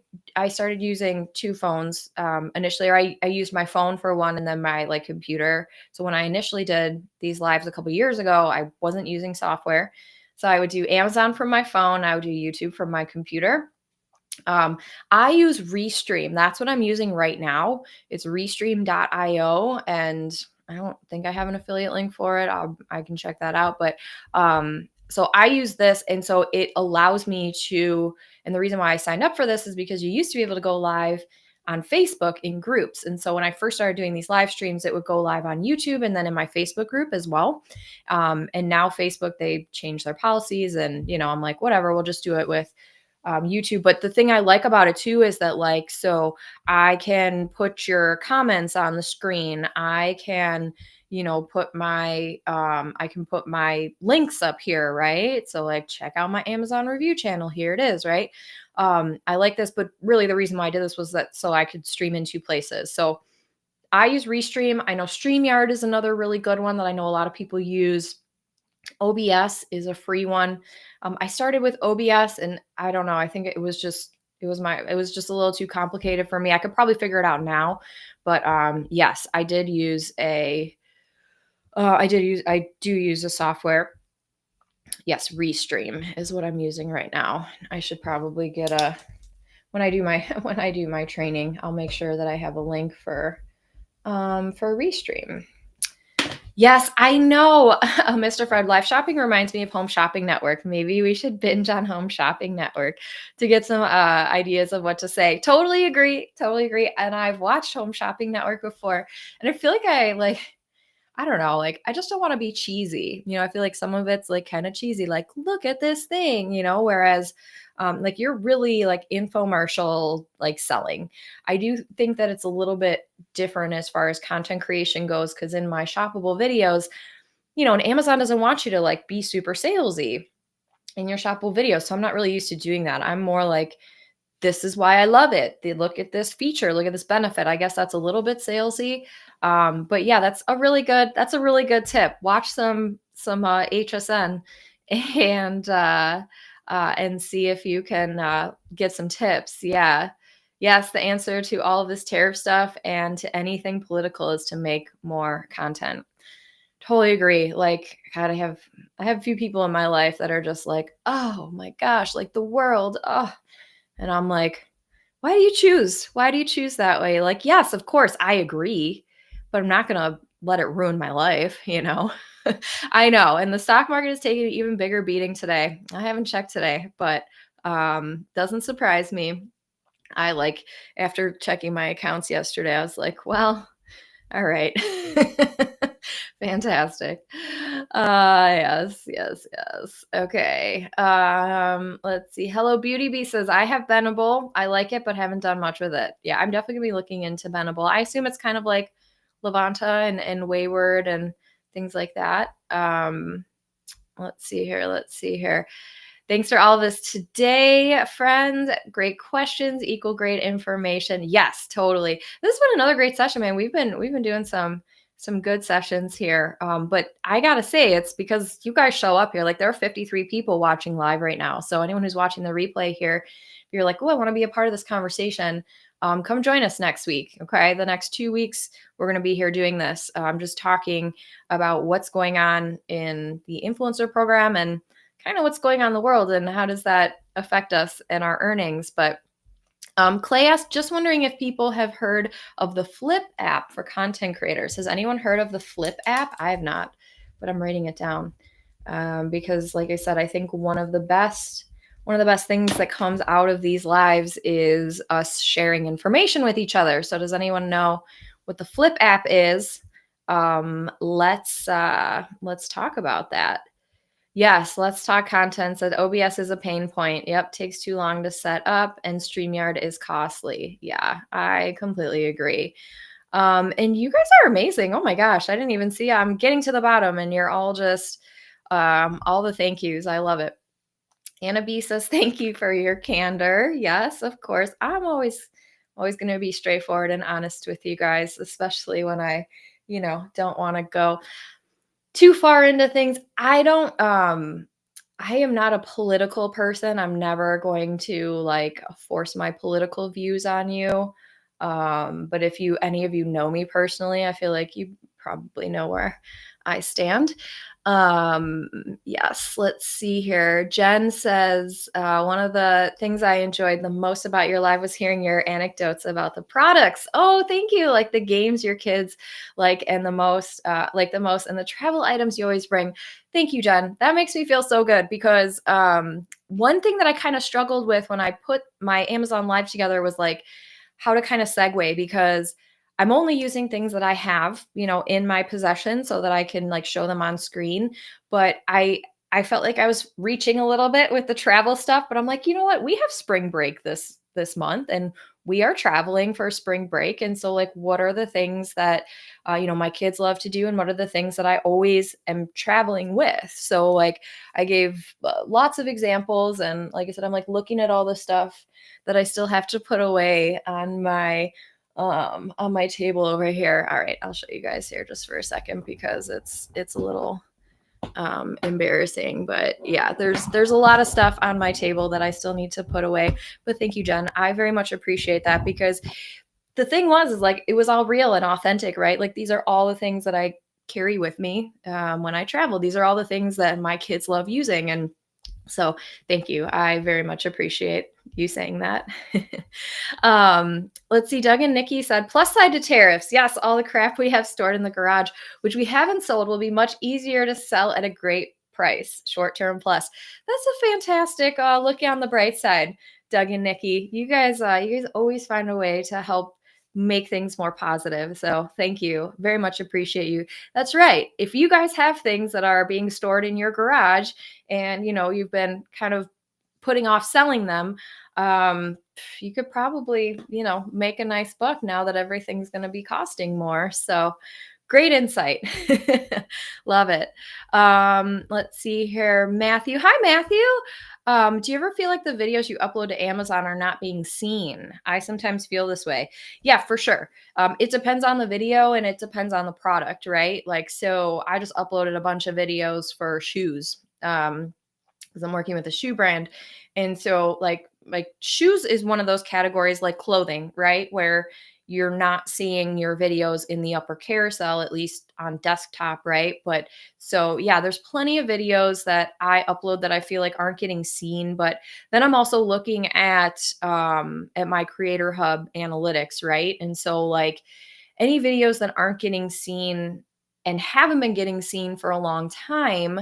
using two phones initially, or I used my phone for one and then my like computer. So when I initially did these lives a couple years ago, I wasn't using software. So I would do Amazon from my phone, I would do YouTube from my computer. Um, I use Restream. That's what I'm using right now. It's restream.io, and I don't think I have an affiliate link for it. I can check that out. But so I use this, and so it allows me to. And the reason why I signed up for this is because you used to be able to go live on Facebook in groups. And so when I first started doing these live streams, it would go live on YouTube and then in my Facebook group as well. And now Facebook, they changed their policies, and I'm like, whatever, we'll just do it with YouTube. But the thing I like about it too is that, like, so I can put your comments on the screen. I can, I can put my links up here, right? So like, check out my Amazon review channel. Here it is, right? I like this, but really the reason why I did this was that so I could stream in two places. So I use Restream. I know StreamYard is another really good one that I know a lot of people use. OBS is a free one. I started with OBS, and I don't know. I think it was just a little too complicated for me. I could probably figure it out now, but yes, I do use a software. Yes, Restream is what I'm using right now. I should probably get a when I do my when I do my training, I'll make sure that I have a link for Restream. Yes, I know. Mr. Fred, live shopping reminds me of Home Shopping Network. Maybe we should binge on Home Shopping Network to get some ideas of what to say. Totally agree. Totally agree. And I've watched Home Shopping Network before, and I feel like I don't know, like I just don't want to be cheesy. I feel like some of it's like kind of cheesy, like look at this thing, whereas like you're really like infomercial like selling. I do think that it's a little bit different as far as content creation goes, because in my shoppable videos, and Amazon doesn't want you to like be super salesy in your shoppable videos. So I'm not really used to doing that. I'm more like, this is why I love it. They look at this feature, look at this benefit. I guess that's a little bit salesy. But yeah, that's a really good tip. Watch some HSN and see if you can get some tips. Yeah. Yes, the answer to all of this tariff stuff and to anything political is to make more content. Totally agree. Like, God, I have a few people in my life that are just like, oh my gosh, like the world. Oh, and I'm like, why do you choose? Why do you choose that way? Like, yes, of course, I agree, but I'm not going to let it ruin my life. I know. And the stock market is taking an even bigger beating today. I haven't checked today, but doesn't surprise me. I like, after checking my accounts yesterday, I was like, well, all right. Fantastic. Yes, yes, yes. Okay. Let's see. Hello Beauty Bee says, I have Benable. I like it, but haven't done much with it. Yeah, I'm definitely gonna be looking into Benable. I assume it's kind of like Levanta and Wayward and things like that. Let's see here. Let's see here. Thanks for all of this today, friends. Great questions equal great information. Yes, totally. This has been another great session, man. We've been doing some good sessions here. But I gotta say, it's because you guys show up here. Like, there are 53 people watching live right now. So anyone who's watching the replay here, if you're like, oh, I want to be a part of this conversation, come join us next week. Okay, the next 2 weeks we're going to be here doing this. Just talking about what's going on in the influencer program and kind of what's going on in the world and how does that affect us and our earnings. But Clay asked, just wondering if people have heard of the Flip app for content creators. Has anyone heard of the Flip app? I have not, but I'm writing it down because, like I said, I think one of the best things that comes out of these lives is us sharing information with each other. So does anyone know what the Flip app is? Let's talk about that. Yes, let's talk content. Said OBS is a pain point. Yep, takes too long to set up, and StreamYard is costly. Yeah, I completely agree. And you guys are amazing. Oh my gosh, I didn't even see. I'm getting to the bottom, and you're all just all the thank yous. I love it. Anna B says, thank you for your candor. Yes, of course. I'm always going to be straightforward and honest with you guys, especially when I don't want to go. too far into things. I am not a political person. I'm never going to like force my political views on you. But if you any of you know me personally, I feel like you probably know where I stand. Um, yes, let's see here. Jen says, one of the things I enjoyed the most about your live was hearing your anecdotes about the products. Oh, thank you. Like the games your kids and the most, and the travel items you always bring. Thank you, Jen. That makes me feel so good because one thing that I kind of struggled with when I put my Amazon Live together was like how to kind of segue because I'm only using things that I have, in my possession so that I can like show them on screen. But I felt like I was reaching a little bit with the travel stuff, but I'm like, you know what? We have spring break this month and we are traveling for spring break. And so like what are the things that my kids love to do and what are the things that I always am traveling with? So like I gave lots of examples and like I said I'm like looking at all the stuff that I still have to put away on my table over here. All right, I'll show you guys here just for a second because it's a little embarrassing, but yeah, there's a lot of stuff on my table that I still need to put away. But thank you, Jen. I very much appreciate that because the thing was is like it was all real and authentic, right? Like these are all the things that I carry with me when I travel. These are all the things that my kids love using, and so thank you. I very much appreciate you saying that. Let's see. Doug and Nikki said, plus side to tariffs. Yes, all the crap we have stored in the garage, which we haven't sold, will be much easier to sell at a great price. Short term plus. That's a fantastic look on the bright side, Doug and Nikki. You guys always find a way to help make things more positive. So thank you. Very much appreciate you. That's right. If you guys have things that are being stored in your garage and you've been kind of putting off selling them, you could probably make a nice buck now that everything's going to be costing more. So great insight. Love it. Let's see here. Matthew. Hi, Matthew. Do you ever feel like the videos you upload to Amazon are not being seen? I sometimes feel this way. Yeah, for sure. It depends on the video and it depends on the product, right? Like, so I just uploaded a bunch of videos for shoes. Because I'm working with a shoe brand. And so like shoes is one of those categories like clothing, right? Where you're not seeing your videos in the upper carousel, at least on desktop, right? But so yeah, there's plenty of videos that I upload that I feel like aren't getting seen. But then I'm also looking at my Creator Hub analytics, right? And so like any videos that aren't getting seen and haven't been getting seen for a long time,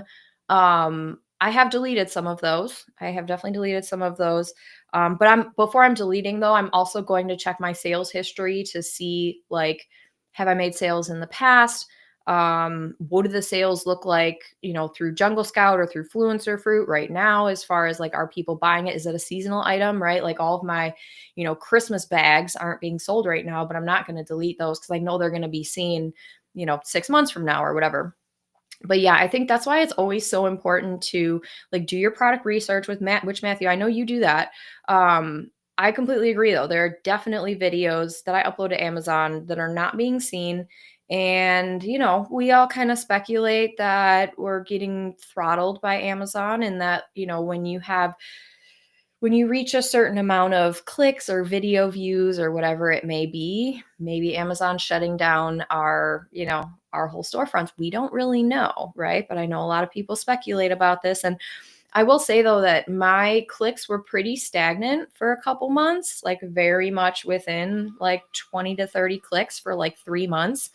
I have deleted some of those. I have definitely deleted some of those. But before I'm deleting though, I'm also going to check my sales history to see like, have I made sales in the past? What do the sales look like, through Jungle Scout or through Fluencer Fruit right now, as far as like, are people buying it? Is it a seasonal item, right? Like all of my, Christmas bags aren't being sold right now, but I'm not going to delete those because I know they're going to be seen, 6 months from now or whatever. But yeah, I think that's why it's always so important to like do your product research with which Matthew, I know you do that. I completely agree though. There are definitely videos that I upload to Amazon that are not being seen. And, we all kind of speculate that we're getting throttled by Amazon and that, when you reach a certain amount of clicks or video views or whatever it may be, maybe Amazon's shutting down our whole storefronts. We don't really know, right? But I know a lot of people speculate about this. And I will say though that my clicks were pretty stagnant for a couple months, like very much within like 20 to 30 clicks for like 3 months.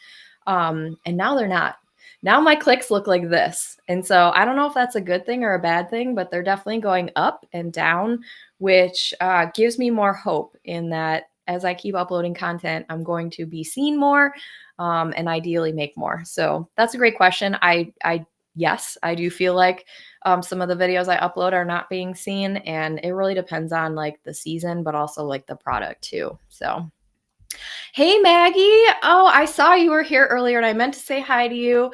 And now they're not. Now my clicks look like this. And so I don't know if that's a good thing or a bad thing, but they're definitely going up and down, which gives me more hope in that as I keep uploading content, I'm going to be seen more and ideally make more. So that's a great question. Yes, I do feel like some of the videos I upload are not being seen, and it really depends on like the season, but also like the product too. So hey, Maggie. Oh, I saw you were here earlier and I meant to say hi to you.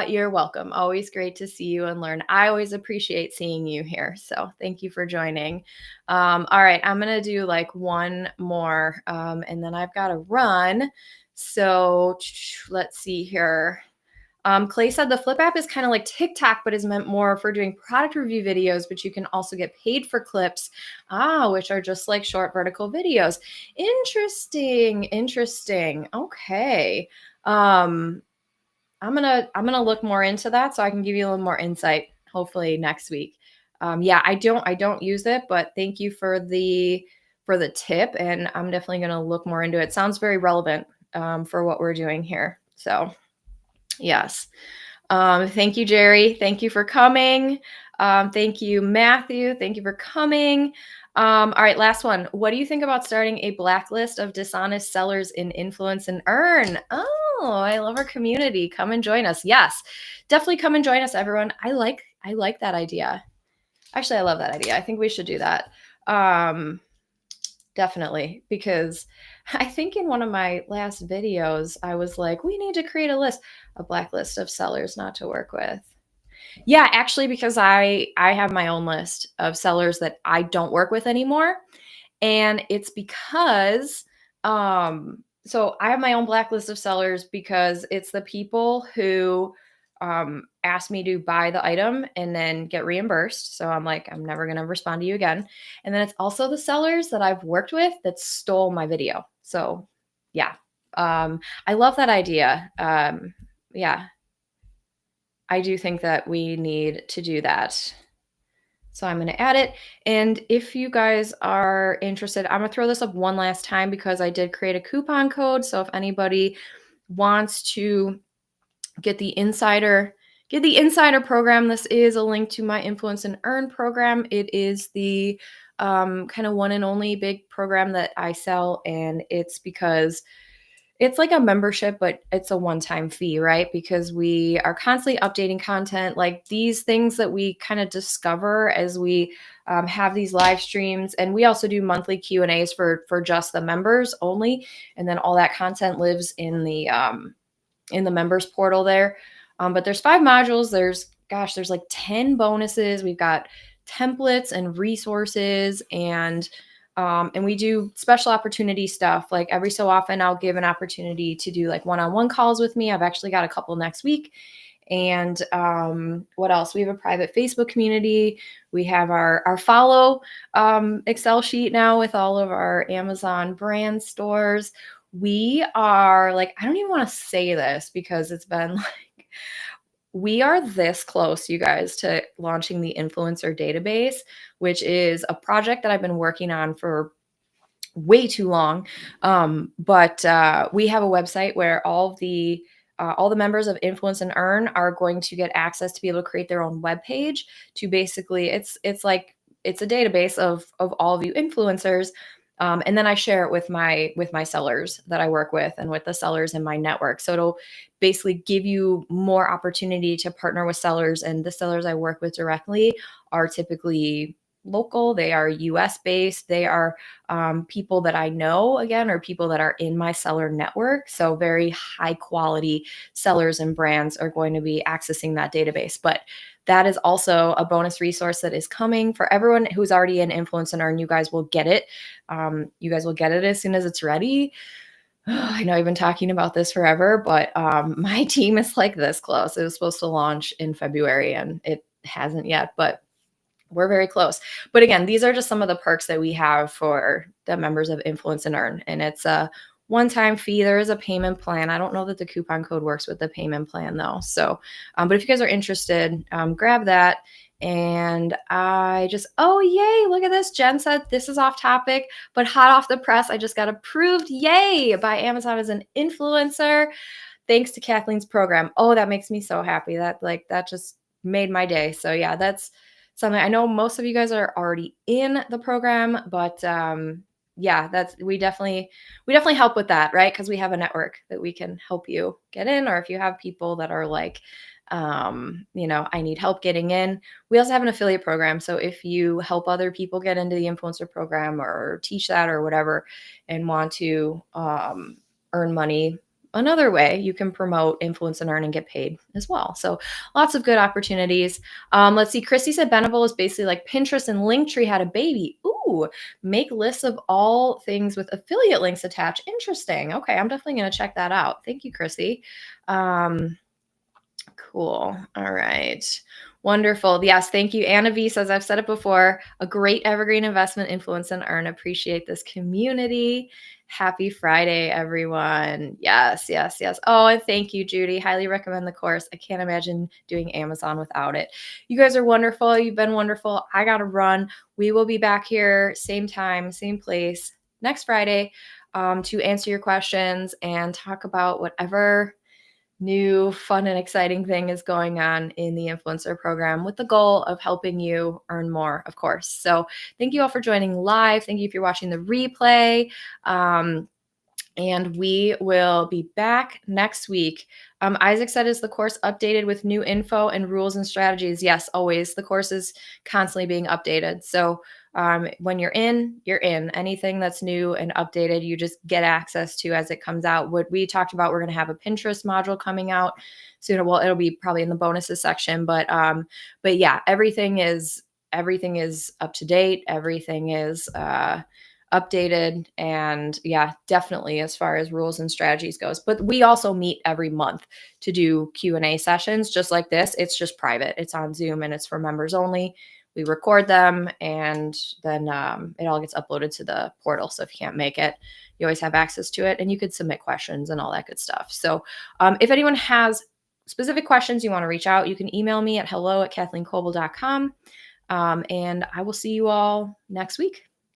You're welcome. Always great to see you and learn. I always appreciate seeing you here. So thank you for joining. All right, I'm going to do like one more and then I've got to run. So let's see here. Clay said the Flip app is kind of like TikTok, but is meant more for doing product review videos, but you can also get paid for clips, which are just like short vertical videos. Interesting. Okay. I'm gonna look more into that so I can give you a little more insight, hopefully next week. Yeah, I don't use it, but thank you for the tip, and I'm definitely gonna look more into it. Sounds very relevant for what we're doing here. So yes. Thank you, Jerry. Thank you for coming. Thank you, Matthew. Thank you for coming. All right, last one. What do you think about starting a blacklist of dishonest sellers in Influence and Earn? Oh, I love our community. Come and join us. Yes, definitely come and join us, everyone. I like that idea. Actually, I love that idea. I think we should do that. Definitely, because I think in one of my last videos, I was like, we need to create a blacklist of sellers not to work with. Yeah, actually, because I have my own list of sellers that I don't work with anymore. And it's because so I have my own blacklist of sellers because it's the people who ask me to buy the item and then get reimbursed. So I'm like, I'm never going to respond to you again. And then it's also the sellers that I've worked with that stole my video. So yeah, I love that idea. Yeah, I do think that we need to do that. So I'm going to add it. And if you guys are interested, I'm going to throw this up one last time because I did create a coupon code. So if anybody wants to get the insider program, this is a link to my Influence and Earn program. It is the kind of one and only big program that I sell. And it's because it's like a membership, but it's a one-time fee, right? Because we are constantly updating content, like these things that we kind of discover as we have these live streams. And we also do monthly Q&As for just the members only. And then all that content lives in the members portal there. But there's 5 modules. There's like 10 bonuses. We've got templates and resources, and we do special opportunity stuff. Like every so often I'll give an opportunity to do like one-on-one calls with me. I've actually got a couple next week. And what else? We have a private Facebook community. We have our follow Excel sheet now with all of our Amazon brand stores. We are like, I don't even want to say this because it's been like, we are this close, you guys, to launching the influencer database, which is a project that I've been working on for way too long. But we have a website where all the members of Influence and Earn are going to get access to be able to create their own web page to basically, it's a database of all of you influencers. And then I share it with my sellers that I work with and with the sellers in my network. So it'll basically give you more opportunity to partner with sellers. And the sellers I work with directly are typically local. They are US based. They are people that I know, again, or people that are in my seller network. So very high quality sellers and brands are going to be accessing that database. But that is also a bonus resource that is coming for everyone who's already in Influence and Earn. You guys will get it. You guys will get it as soon as it's ready. I know I've been talking about this forever, but my team is like this close. It was supposed to launch in February and it hasn't yet, but we're very close. But again, these are just some of the perks that we have for the members of Influence and Earn. And it's a one-time fee. There is a payment plan. I don't know that the coupon code works with the payment plan though. So, but if you guys are interested, grab that. And oh, yay, look at this. Jen said this is off topic, but hot off the press. I just got approved, yay, by Amazon as an influencer. Thanks to Kathleen's program. Oh, that makes me so happy. That just made my day. So yeah, that's something. I know most of you guys are already in the program, but yeah, we definitely help with that, right? Because we have a network that we can help you get in, or if you have people that are like, I need help getting in. We also have an affiliate program. So if you help other people get into the influencer program or teach that or whatever, and want to earn money another way, you can promote Influence and Earn and get paid as well. So lots of good opportunities. Let's see. Christy said Beneville is basically like Pinterest and Linktree had a baby. Ooh, make lists of all things with affiliate links attached. Interesting. Okay, I'm definitely going to check that out. Thank you, Christy. Cool. All right. Wonderful. Yes, thank you. Anna V says, I've said it before, a great evergreen investment influence and earn. Appreciate this community. Happy Friday, everyone. Yes, yes, yes. Oh, and thank you, Judy. Highly recommend the course. I can't imagine doing Amazon without it. You guys are wonderful. You've been wonderful. I got to run. We will be back here, same time, same place, next Friday, to answer your questions and talk about whatever new fun and exciting thing is going on in the influencer program with the goal of helping you earn more, of course. So thank you all for joining live. Thank you if you're watching the replay. And we will be back next week. Isaac said, is the course updated with new info and rules and strategies? Yes, always. The course is constantly being updated. So when you're in, you're in. Anything that's new and updated, you just get access to as it comes out. What we talked about, we're going to have a Pinterest module coming out soon. Well, it'll be probably in the bonuses section, but yeah, everything is up to date. Everything is updated, and yeah, definitely as far as rules and strategies goes. But we also meet every month to do Q&A sessions just like this. It's just private. It's on Zoom and it's for members only. We record them, and then it all gets uploaded to the portal. So if you can't make it, you always have access to it, and you could submit questions and all that good stuff. So if anyone has specific questions, you want to reach out, you can email me at hello@kathleenkobel.com. And I will see you all next week.